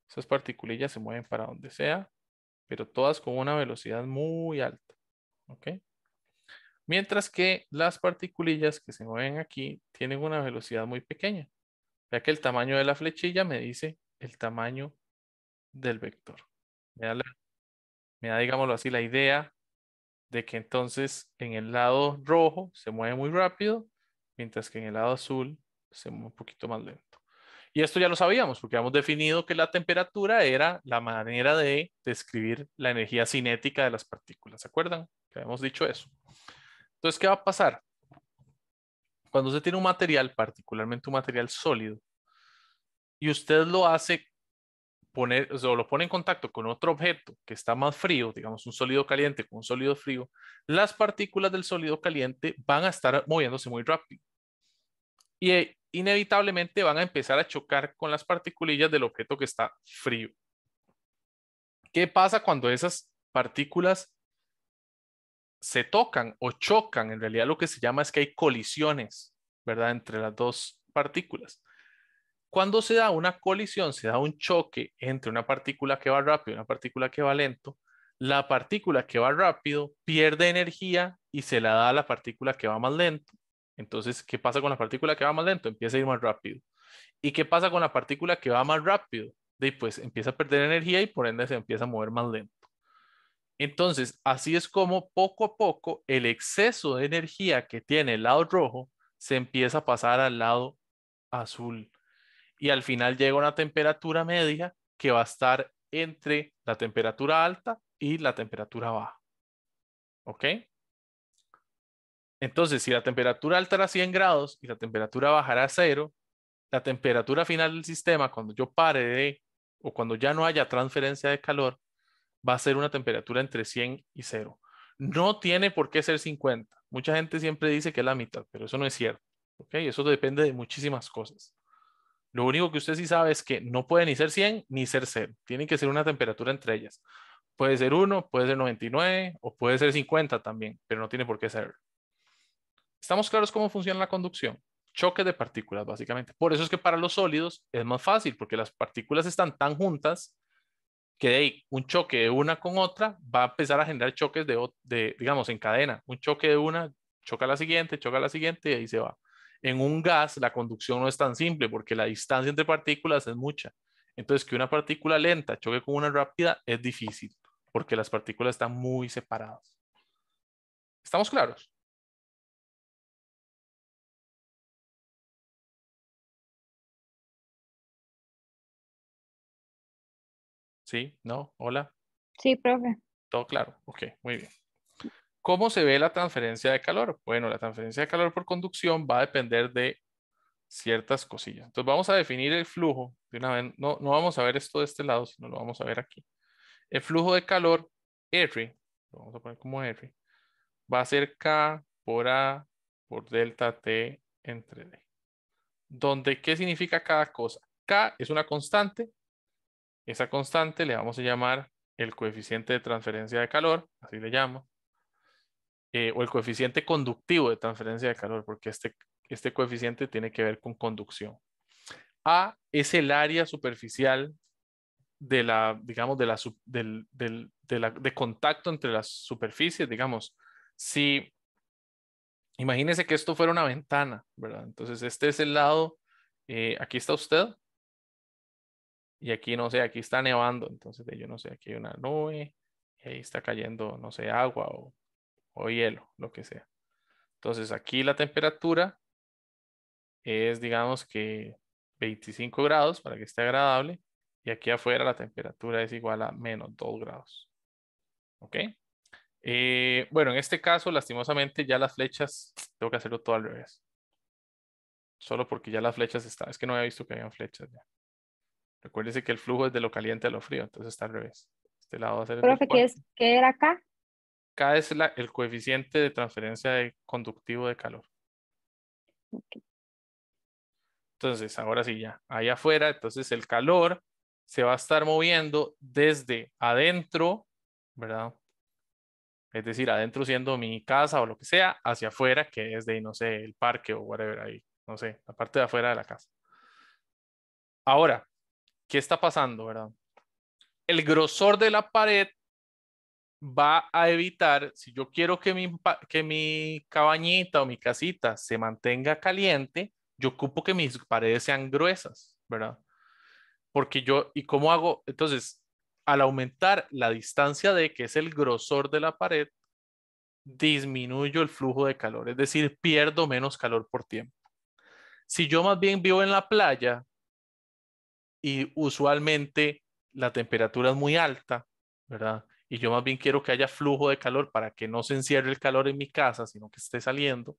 Esas partículas se mueven para donde sea, pero todas con una velocidad muy alta. ¿Ok? Mientras que las partículas que se mueven aquí tienen una velocidad muy pequeña, ya que el tamaño de la flechilla me dice el tamaño del vector. Me da, digámoslo así, la idea de que entonces en el lado rojo se mueve muy rápido, mientras que en el lado azul se mueve un poquito más lento. Y esto ya lo sabíamos porque habíamos definido que la temperatura era la manera de describir la energía cinética de las partículas. ¿Se acuerdan? Que habíamos dicho eso. Entonces, ¿qué va a pasar? Cuando usted tiene un material, particularmente un material sólido, y usted lo hace o lo pone en contacto con otro objeto que está más frío, digamos un sólido caliente con un sólido frío, las partículas del sólido caliente van a estar moviéndose muy rápido. Y inevitablemente van a empezar a chocar con las partículas del objeto que está frío. ¿Qué pasa cuando esas partículas se tocan o chocan? En realidad lo que se llama es que hay colisiones, ¿verdad? Entre las dos partículas. Cuando se da una colisión, se da un choque entre una partícula que va rápido y una partícula que va lento, la partícula que va rápido pierde energía y se la da a la partícula que va más lento. Entonces, ¿qué pasa con la partícula que va más lento? Empieza a ir más rápido. ¿Y qué pasa con la partícula que va más rápido? Pues empieza a perder energía y por ende se empieza a mover más lento. Entonces, así es como poco a poco el exceso de energía que tiene el lado rojo se empieza a pasar al lado azul. Y al final llega a una temperatura media que va a estar entre la temperatura alta y la temperatura baja. ¿Ok? Entonces, si la temperatura alta era 100 grados y la temperatura baja era 0, la temperatura final del sistema, cuando yo pare o cuando ya no haya transferencia de calor, va a ser una temperatura entre 100 y 0. No tiene por qué ser 50. Mucha gente siempre dice que es la mitad, pero eso no es cierto. ¿Ok? Eso depende de muchísimas cosas. Lo único que usted sí sabe es que no puede ni ser 100 ni ser 0. Tiene que ser una temperatura entre ellas. Puede ser 1, puede ser 99 o puede ser 50 también, pero no tiene por qué ser. ¿Estamos claros cómo funciona la conducción? choques de partículas, básicamente. Por eso es que para los sólidos es más fácil, porque las partículas están tan juntas que de ahí un choque de una con otra va a empezar a generar choques digamos, en cadena. Un choque de una, choca a la siguiente y ahí se va. En un gas, la conducción no es tan simple porque la distancia entre partículas es mucha. Entonces, que una partícula lenta choque con una rápida es difícil porque las partículas están muy separadas. ¿Estamos claros? ¿Sí? ¿No? ¿Hola? Sí, profe. ¿Todo claro? Ok, muy bien. ¿Cómo se ve la transferencia de calor? Bueno, la transferencia de calor por conducción va a depender de ciertas cosillas. Entonces vamos a definir el flujo de una vez. No, no vamos a ver esto de este lado, sino lo vamos a ver aquí. El flujo de calor R, lo vamos a poner como R, va a ser K por A por delta T entre D. Donde, ¿qué significa cada cosa? K es una constante. Esa constante le vamos a llamar el coeficiente de transferencia de calor, así le llamo. O el coeficiente conductivo de transferencia de calor, porque este coeficiente tiene que ver con conducción. A es el área superficial de la, digamos, de contacto entre las superficies, digamos. Si, imagínese que esto fuera una ventana, ¿verdad? Entonces este es el lado, aquí está usted, y aquí no sé, aquí está nevando, entonces yo no sé, aquí hay una nube, y ahí está cayendo, no sé, agua o hielo, lo que sea. Entonces aquí la temperatura es, digamos que 25 grados para que esté agradable. Y aquí afuera la temperatura es igual a menos 2 grados. ¿Ok? Bueno, en este caso, lastimosamente, ya las flechas, tengo que hacerlo todo al revés. Solo porque ya las flechas están. Es que no había visto que habían flechas ya. Recuérdese que el flujo es de lo caliente a lo frío, entonces está al revés. Este lado va a ser el del Profe, cuarto. ¿qué era acá? K es el coeficiente de transferencia conductivo de calor. Entonces, ahora sí ya, ahí afuera, entonces el calor se va a estar moviendo desde adentro, ¿verdad? Es decir, adentro siendo mi casa o lo que sea, hacia afuera, que es de, no sé, el parque o whatever ahí, no sé, la parte de afuera de la casa. Ahora, ¿qué está pasando, verdad? El grosor de la pared va a evitar, si yo quiero que mi cabañita o mi casita se mantenga caliente, yo ocupo que mis paredes sean gruesas, ¿verdad? Porque ¿y cómo hago? Entonces, al aumentar la distancia D, que es el grosor de la pared, disminuyo el flujo de calor, es decir, pierdo menos calor por tiempo. Si yo más bien vivo en la playa y usualmente la temperatura es muy alta, ¿verdad? Y yo más bien quiero que haya flujo de calor para que no se encierre el calor en mi casa, sino que esté saliendo,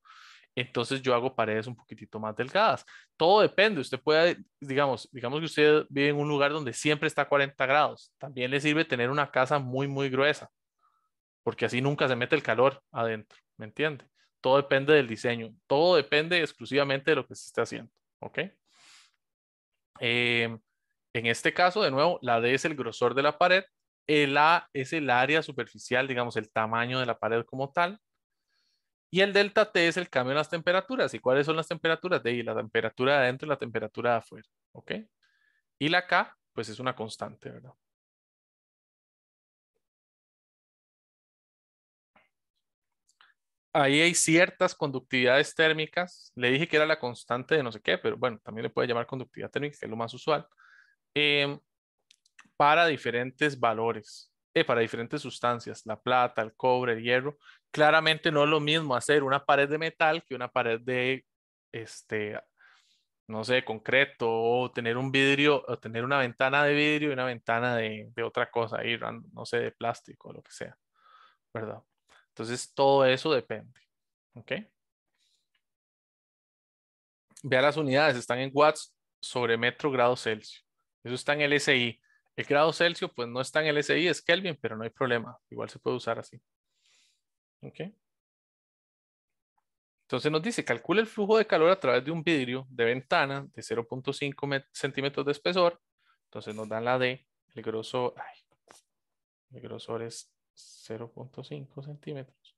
entonces yo hago paredes un poquitito más delgadas. Todo depende. Usted puede, digamos que usted vive en un lugar donde siempre está a 40 grados. También le sirve tener una casa muy, muy gruesa, porque así nunca se mete el calor adentro. ¿Me entiende? Todo depende del diseño. Todo depende exclusivamente de lo que se esté haciendo. ¿Ok? En este caso, de nuevo, la D es el grosor de la pared. El A es el área superficial, digamos, el tamaño de la pared como tal. Y el delta T es el cambio en las temperaturas. ¿Y cuáles son las temperaturas? De ahí, la temperatura de adentro y la temperatura de afuera. ¿Ok? Y la K, pues es una constante, ¿verdad? Ahí hay ciertas conductividades térmicas. Le dije que era la constante de no sé qué, pero bueno, también le puede llamar conductividad térmica, que es lo más usual. em, para diferentes valores, para diferentes sustancias, la plata, el cobre, el hierro. Claramente no es lo mismo hacer una pared de metal que una pared de, no sé, concreto, o tener un vidrio, o tener una ventana de vidrio y una ventana de otra cosa, ahí, no sé, de plástico, o lo que sea, ¿verdad? Entonces, todo eso depende, ¿ok? Vea las unidades, están en watts sobre metro grado Celsius. Eso está en LSI. El grado Celsius, pues no está en LSI, es Kelvin, pero no hay problema. Igual se puede usar así. ¿Ok? Entonces nos dice, calcula el flujo de calor a través de un vidrio de ventana de 0.5 centímetros de espesor. Entonces nos dan la D, el grosor, el grosor es 0.5 centímetros.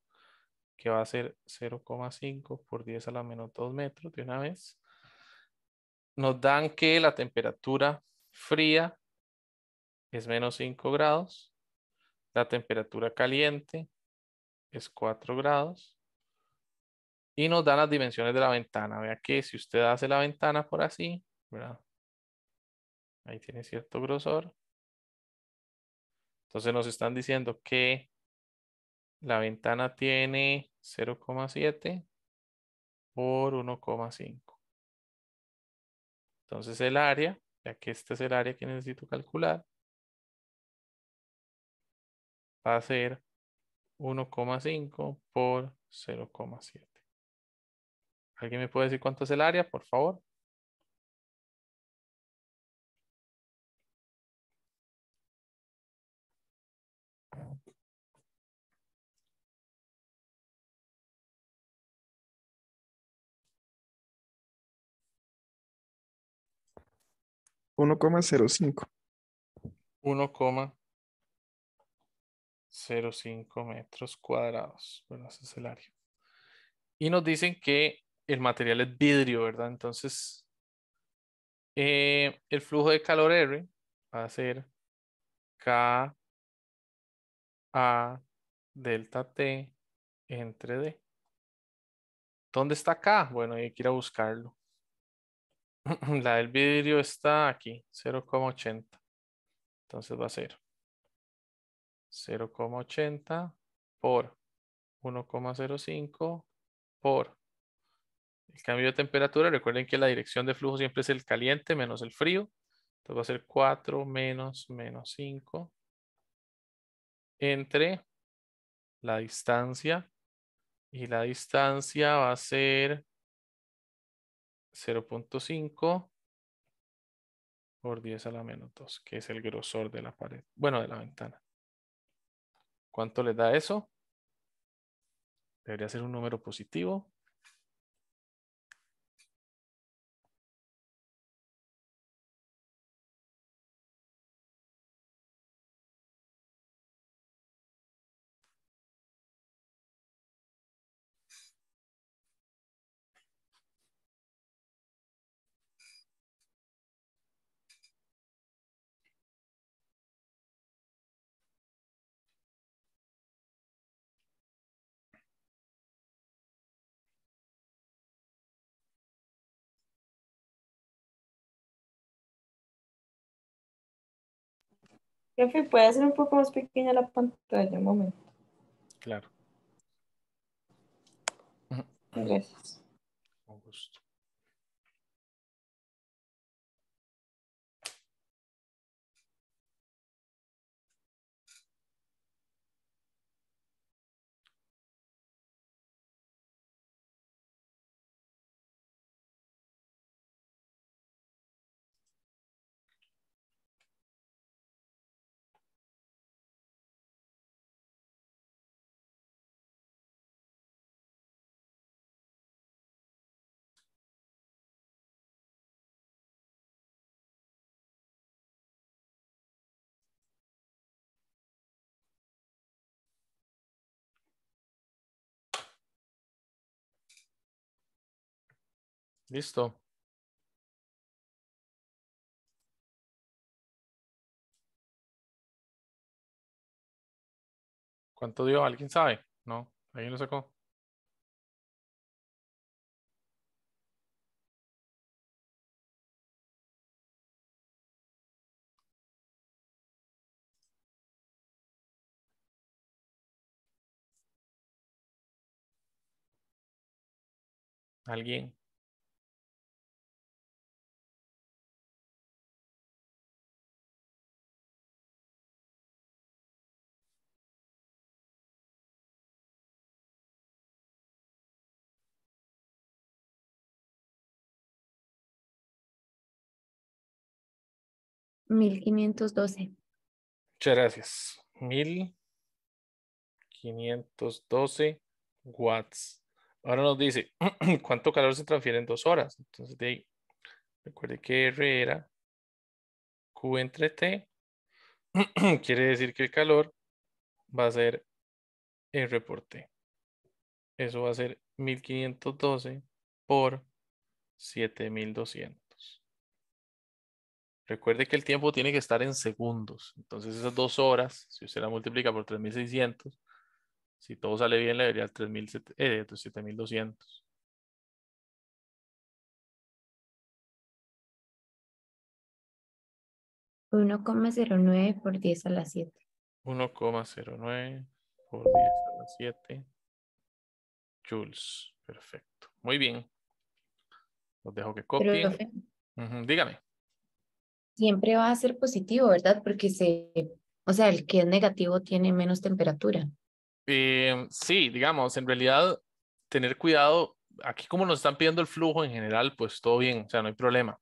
que va a ser 0,5 por 10 a la menos 2 metros de una vez. Nos dan que la temperatura fría es menos 5 grados. La temperatura caliente es 4 grados. Y nos dan las dimensiones de la ventana. Vea que si usted hace la ventana por así, ¿verdad? Ahí tiene cierto grosor. Entonces nos están diciendo que la ventana tiene 0,7 por 1,5. Entonces el área, ya que este es el área que necesito calcular, va a ser 1,5 por 0,7. ¿Alguien me puede decir cuánto es el área, por favor? $1,05. 1,05 metros cuadrados. Bueno, ese es el área. Y nos dicen que el material es vidrio, ¿verdad? Entonces, el flujo de calor R va a ser K A delta T entre D. ¿Dónde está K? Bueno, hay que ir a buscarlo. La del vidrio está aquí, 0,80. Entonces va a ser 0,80 por 1,05 por el cambio de temperatura. Recuerden que la dirección de flujo siempre es el caliente menos el frío. Entonces va a ser 4 menos 5 entre la distancia. Y la distancia va a ser 0,5 por 10 a la menos 2, que es el grosor de la pared. Bueno, de la ventana. ¿Cuánto les da eso? Debería ser un número positivo. Jefe, puede hacer un poco más pequeña la pantalla, un momento. Claro. Gracias. Con gusto. Listo. ¿Cuánto dio? ¿Alguien sabe? No, ¿alguien lo sacó? ¿Alguien? $1,512. Muchas gracias. 1512 watts. Ahora nos dice cuánto calor se transfiere en 2 horas. Entonces, de ahí, recuerde que R era Q entre T. Quiere decir que el calor va a ser R por T. Eso va a ser 1512 por 7200. Recuerde que el tiempo tiene que estar en segundos. Entonces esas 2 horas, si usted la multiplica por 3600, si todo sale bien, le daría 7200. 1,09 por 10 a la 7. 1,09 por 10 a la 7 joules. Perfecto. Muy bien. Los dejo que copien. Profe, Dígame. siempre va a ser positivo, ¿verdad? Porque o sea, el que es negativo tiene menos temperatura. Sí, digamos, en realidad, tener cuidado. Aquí como nos están pidiendo el flujo en general, pues todo bien, o sea, no hay problema.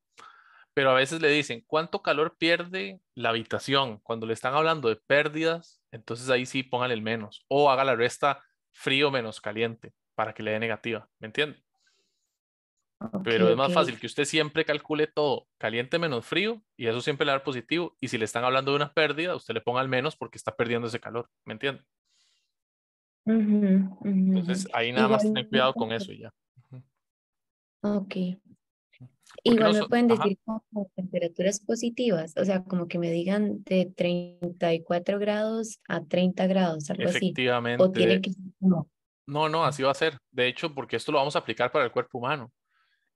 Pero a veces le dicen, ¿cuánto calor pierde la habitación? Cuando le están hablando de pérdidas, entonces ahí sí póngale el menos. O haga la resta frío menos caliente para que le dé negativa. ¿Me entiende? Ok, Pero es ok. más fácil que usted siempre calcule todo caliente menos frío y eso siempre le da positivo. Y si le están hablando de una pérdida, usted le ponga el menos porque está perdiendo ese calor. ¿Me entiende? Ujú, ujú, ujú. Entonces ahí nada más Igual ten cuidado con eso y ya. Ujú. Ok. Porque no Igual me son, pueden ajá, decir como temperaturas positivas, o sea, como que me digan de 34 grados a 30 grados, algo así. O efectivamente. tiene que ser como, No, no, así va a ser. De hecho, porque esto lo vamos a aplicar para el cuerpo humano.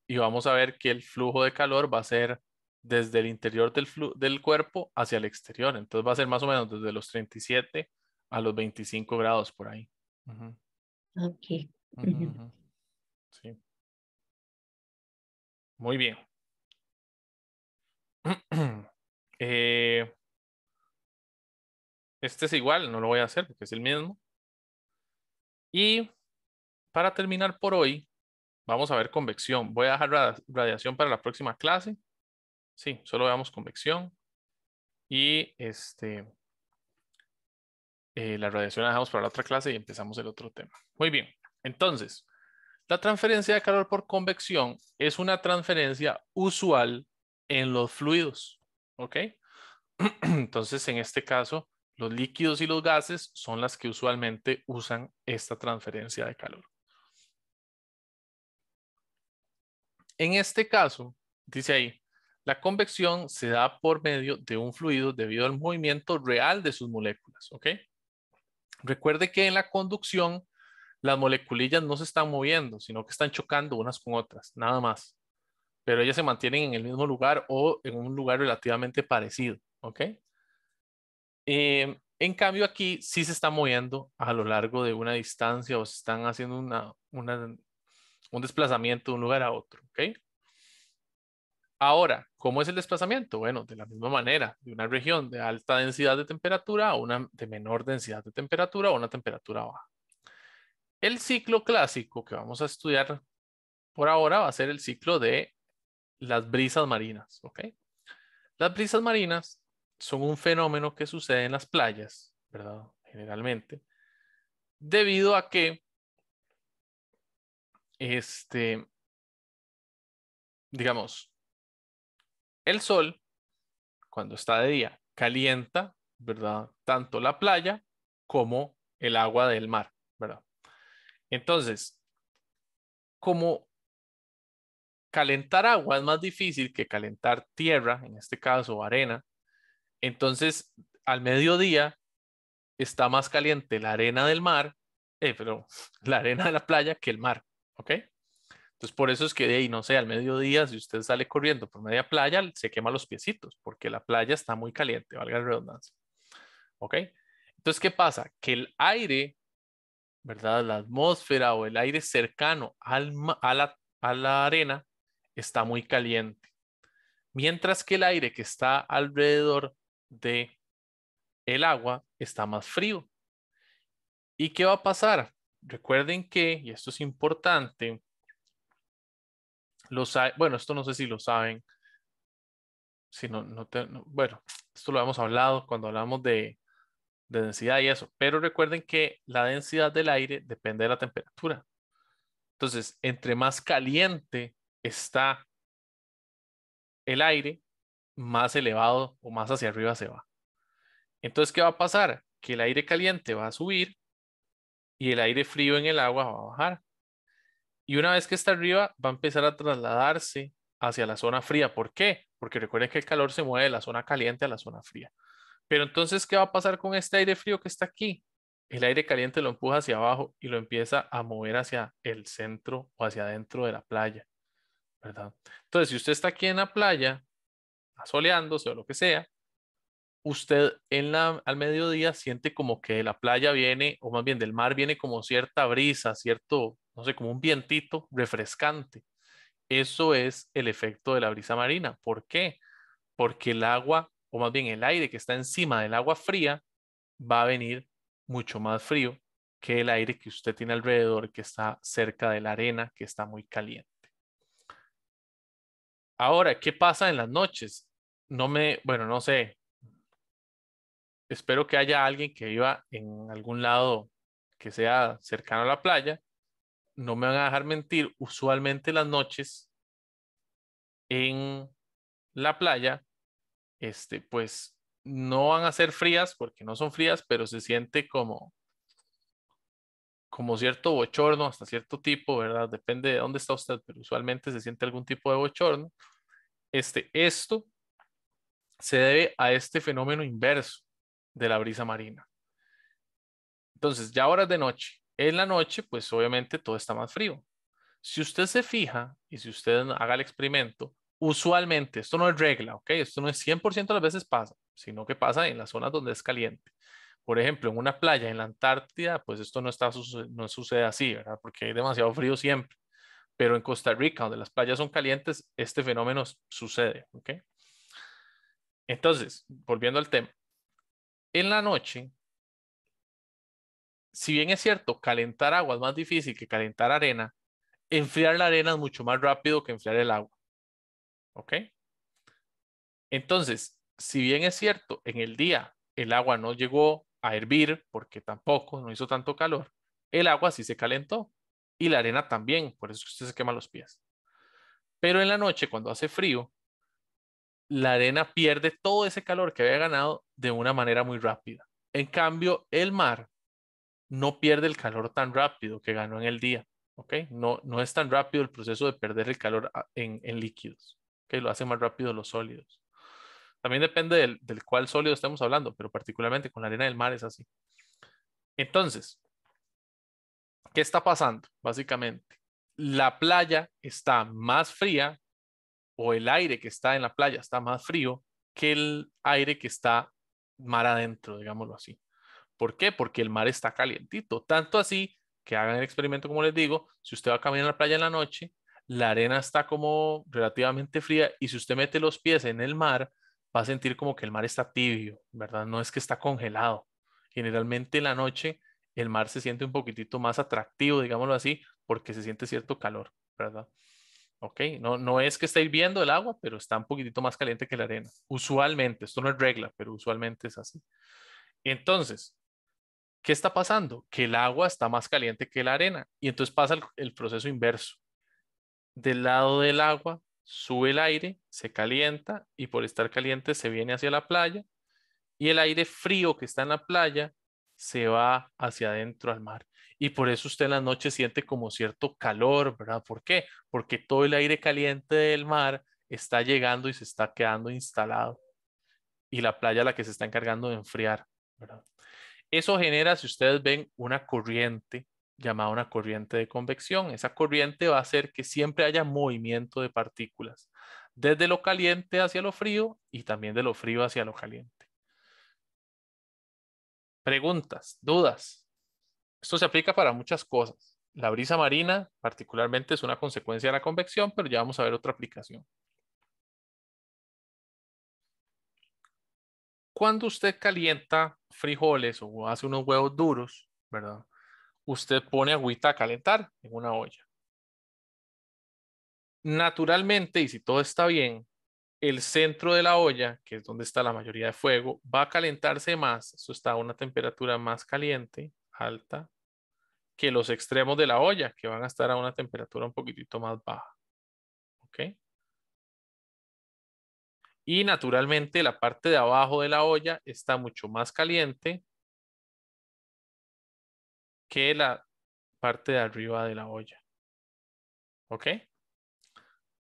Y vamos a ver que el flujo de calor va a ser desde el interior del cuerpo hacia el exterior. Entonces va a ser más o menos desde los 37 a los 25 grados por ahí. Ujú, ok. ujú, Ujú. ujú. Sí, muy bien. Eh, este es igual, no lo voy a hacer porque es el mismo. Y para terminar por hoy, vamos a ver convección. Voy a dejar radiación para la próxima clase. Sí, solo veamos convección. Y la radiación la dejamos para la otra clase y empezamos el otro tema. Muy bien, entonces, la transferencia de calor por convección es una transferencia usual en los fluidos, ¿ok? Entonces, en este caso, los líquidos y los gases son las que usualmente usan esta transferencia de calor. En este caso, dice ahí, la convección se da por medio de un fluido debido al movimiento real de sus moléculas, ¿ok? Recuerde que en la conducción las moleculillas no se están moviendo, sino que están chocando unas con otras, nada más. Pero ellas se mantienen en el mismo lugar o en un lugar relativamente parecido, ¿ok? En cambio aquí sí se están moviendo a lo largo de una distancia o se están haciendo un desplazamiento de un lugar a otro, ¿ok? Ahora, ¿cómo es el desplazamiento? Bueno, de la misma manera, de una región de alta densidad de temperatura a una de menor densidad de temperatura o una temperatura baja. El ciclo clásico que vamos a estudiar por ahora va a ser el ciclo de las brisas marinas, ¿ok? Las brisas marinas son un fenómeno que sucede en las playas, ¿verdad? Generalmente, debido a que, digamos, el sol, cuando está de día, calienta, ¿verdad? Tanto la playa como el agua del mar, ¿verdad? Entonces, como calentar agua es más difícil que calentar tierra, en este caso arena, entonces al mediodía está más caliente la arena del mar, pero la arena de la playa que el mar, ¿ok? Entonces por eso es que de ahí, no sé, al mediodía, si usted sale corriendo por media playa, se quema los piecitos, porque la playa está muy caliente, valga la redundancia, ¿ok? Entonces, ¿qué pasa? Que el aire, ¿verdad? La atmósfera o el aire cercano a la arena está muy caliente, mientras que el aire que está alrededor de el agua está más frío. ¿Y qué va a pasar? Recuerden que, y esto es importante, bueno, esto no sé si lo saben, si no, bueno, esto lo hemos hablado cuando hablamos de densidad y eso, pero recuerden que la densidad del aire depende de la temperatura. Entonces, entre más caliente está el aire, más elevado o más hacia arriba se va. Entonces, ¿qué va a pasar? Que el aire caliente va a subir y el aire frío en el agua va a bajar. Y una vez que está arriba, va a empezar a trasladarse hacia la zona fría. ¿Por qué? Porque recuerden que el calor se mueve de la zona caliente a la zona fría. Pero entonces, ¿qué va a pasar con este aire frío que está aquí? El aire caliente lo empuja hacia abajo y lo empieza a mover hacia el centro o hacia adentro de la playa, ¿verdad? Entonces, si usted está aquí en la playa, asoleándose o lo que sea, usted al mediodía siente como que de la playa viene, o más bien del mar viene como cierta brisa, cierto, no sé, como un vientito refrescante. Eso es el efecto de la brisa marina. ¿Por qué? Porque el agua, o más bien el aire que está encima del agua fría, va a venir mucho más frío que el aire que usted tiene alrededor, que está cerca de la arena, que está muy caliente. Ahora, ¿qué pasa en las noches? Bueno, no sé. Espero que haya alguien que viva en algún lado que sea cercano a la playa. No me van a dejar mentir. Usualmente las noches en la playa, pues no van a ser frías porque no son frías, pero se siente como cierto bochorno hasta cierto tipo, ¿verdad? Depende de dónde está usted, pero usualmente se siente algún tipo de bochorno. Esto se debe a este fenómeno inverso de la brisa marina. Entonces, ya horas de noche. En la noche, pues obviamente todo está más frío. Si usted se fija y si usted haga el experimento, usualmente, esto no es regla, ¿ok? Esto no es 100% de las veces pasa, sino que pasa en las zonas donde es caliente. Por ejemplo, en una playa en la Antártida, pues esto no sucede así, ¿verdad? Porque hay demasiado frío siempre. Pero en Costa Rica, donde las playas son calientes, este fenómeno sucede, ¿ok? Entonces, volviendo al tema, en la noche, si bien es cierto, calentar agua es más difícil que calentar arena, enfriar la arena es mucho más rápido que enfriar el agua, ¿ok? Entonces, si bien es cierto, en el día el agua no llegó a hervir porque tampoco no hizo tanto calor, el agua sí se calentó y la arena también, por eso usted se quema los pies. Pero en la noche, cuando hace frío, la arena pierde todo ese calor que había ganado de una manera muy rápida. En cambio, el mar no pierde el calor tan rápido que ganó en el día, ¿ok? No es tan rápido el proceso de perder el calor en líquidos, ¿ok? Lo hace más rápido los sólidos. También depende del cuál sólido estemos hablando, pero particularmente con la arena del mar es así. Entonces, ¿qué está pasando? Básicamente, la playa está más fría o el aire que está en la playa está más frío que el aire que está mar adentro, digámoslo así. ¿Por qué? Porque el mar está calientito. Tanto así que hagan el experimento, como les digo, si usted va a caminar en la playa en la noche, la arena está como relativamente fría y si usted mete los pies en el mar, va a sentir como que el mar está tibio, ¿verdad? No es que está congelado. Generalmente en la noche el mar se siente un poquitito más atractivo, digámoslo así, porque se siente cierto calor, ¿verdad? Ok, no es que esté hirviendo el agua, pero está un poquitito más caliente que la arena. Usualmente, esto no es regla, pero usualmente es así. Entonces, ¿qué está pasando? Que el agua está más caliente que la arena y entonces pasa el proceso inverso. Del lado del agua sube el aire, se calienta y por estar caliente se viene hacia la playa y el aire frío que está en la playa se va hacia adentro al mar. Y por eso usted en la noche siente como cierto calor, ¿verdad? ¿Por qué? Porque todo el aire caliente del mar está llegando y se está quedando instalado y la playa la que se está encargando de enfriar, ¿verdad? Eso genera, si ustedes ven, una corriente llamada una corriente de convección. Esa corriente va a hacer que siempre haya movimiento de partículas, desde lo caliente hacia lo frío y también de lo frío hacia lo caliente. Preguntas, dudas. Esto se aplica para muchas cosas. La brisa marina, particularmente, es una consecuencia de la convección, pero ya vamos a ver otra aplicación. Cuando usted calienta frijoles o hace unos huevos duros, ¿verdad? Usted pone agüita a calentar en una olla. Naturalmente, y si todo está bien, el centro de la olla, que es donde está la mayoría de fuego, va a calentarse más. Esto está a una temperatura más caliente, alta, que los extremos de la olla, que van a estar a una temperatura un poquitito más baja. ¿Ok? Y naturalmente la parte de abajo de la olla está mucho más caliente que la parte de arriba de la olla. ¿Ok?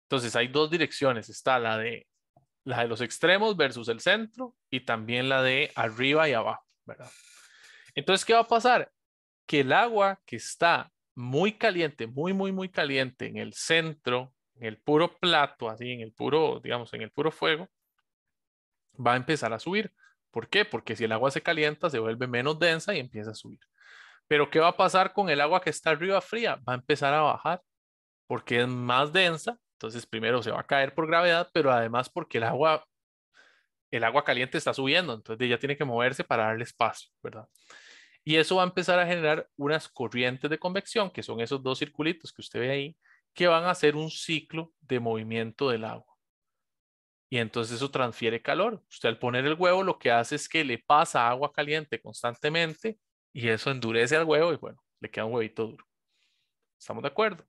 Entonces hay dos direcciones. Está la de los extremos versus el centro y también la de arriba y abajo, ¿verdad? Entonces, ¿qué va a pasar? Que el agua que está muy caliente, muy caliente en el centro, en el puro plato, así, en el puro, digamos, en el puro fuego, va a empezar a subir. ¿Por qué? Porque si el agua se calienta, se vuelve menos densa y empieza a subir. Pero ¿qué va a pasar con el agua que está arriba fría? Va a empezar a bajar porque es más densa. Entonces, primero se va a caer por gravedad, pero además porque el agua caliente está subiendo. Entonces, ella tiene que moverse para darle espacio, ¿verdad? Y eso va a empezar a generar unas corrientes de convección, que son esos dos circulitos que usted ve ahí, que van a hacer un ciclo de movimiento del agua. Y entonces eso transfiere calor. Usted al poner el huevo lo que hace es que le pasa agua caliente constantemente y eso endurece al huevo y bueno, le queda un huevito duro. ¿Estamos de acuerdo?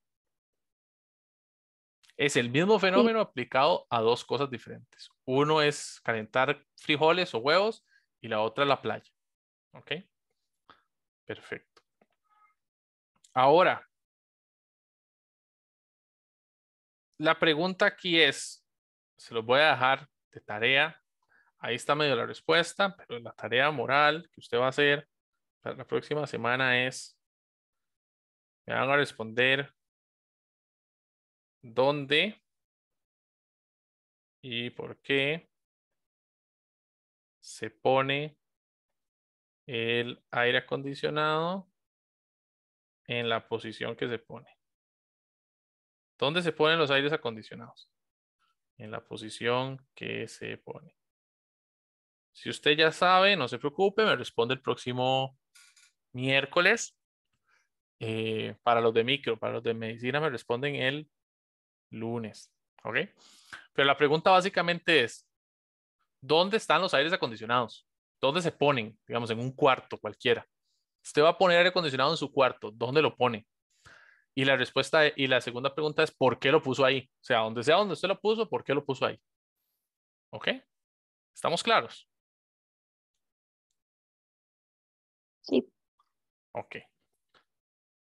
Es el mismo fenómeno aplicado a dos cosas diferentes. Uno es calentar frijoles o huevos y la otra la playa. ¿Ok? Perfecto. Ahora, la pregunta aquí es, se los voy a dejar de tarea. Ahí está medio la respuesta, pero la tarea moral que usted va a hacer para la próxima semana es, me van a responder dónde y por qué se pone el aire acondicionado en la posición que se pone. ¿Dónde se ponen los aires acondicionados? En la posición que se pone. Si usted ya sabe, no se preocupe, me responde el próximo miércoles. Para los de micro, para los de medicina me responden el lunes. ¿Ok? Pero la pregunta básicamente es, ¿dónde están los aires acondicionados? ¿Dónde se ponen? Digamos, en un cuarto cualquiera. Usted va a poner aire acondicionado en su cuarto. ¿Dónde lo pone? Y la respuesta, y la segunda pregunta es, ¿por qué lo puso ahí? O sea, donde usted lo puso, ¿por qué lo puso ahí? ¿Ok? ¿Estamos claros? Sí. Ok.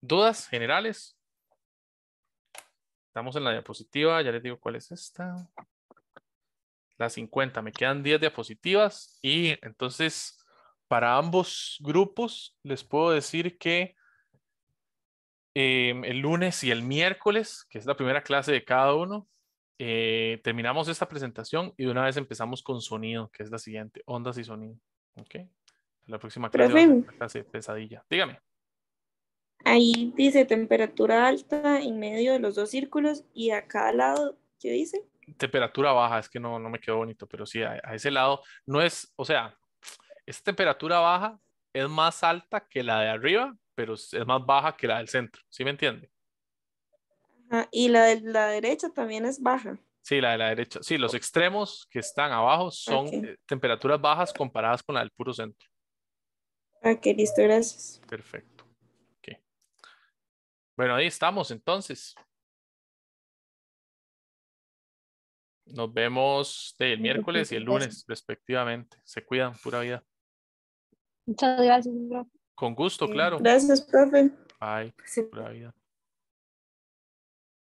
¿Dudas generales? Estamos en la diapositiva, ya les digo cuál es esta. La 50, me quedan 10 diapositivas y entonces para ambos grupos les puedo decir que el lunes y el miércoles, que es la primera clase de cada uno, terminamos esta presentación y de una vez empezamos con sonido, que es la siguiente, ondas y sonido. ¿Ok? La próxima clase va a ser Profe, una clase de pesadilla. Dígame. ahí dice temperatura alta en medio de los dos círculos y a cada lado, ¿qué dice? Temperatura baja, es que no me quedó bonito, pero sí, a ese lado no es, o sea, esta temperatura baja es más alta que la de arriba, pero es más baja que la del centro. ¿Sí me entiende? Ajá, y la de la derecha también es baja. Sí, la de la derecha. Sí, los extremos que están abajo son Ok, temperaturas bajas comparadas con la del puro centro. ok, listo, gracias. Perfecto. Ok. Bueno, ahí estamos entonces. Nos vemos el miércoles y el lunes, respectivamente. Se cuidan, pura vida. Muchas gracias, profe. Con gusto, claro. Gracias, profe. Bye, Sí. pura vida.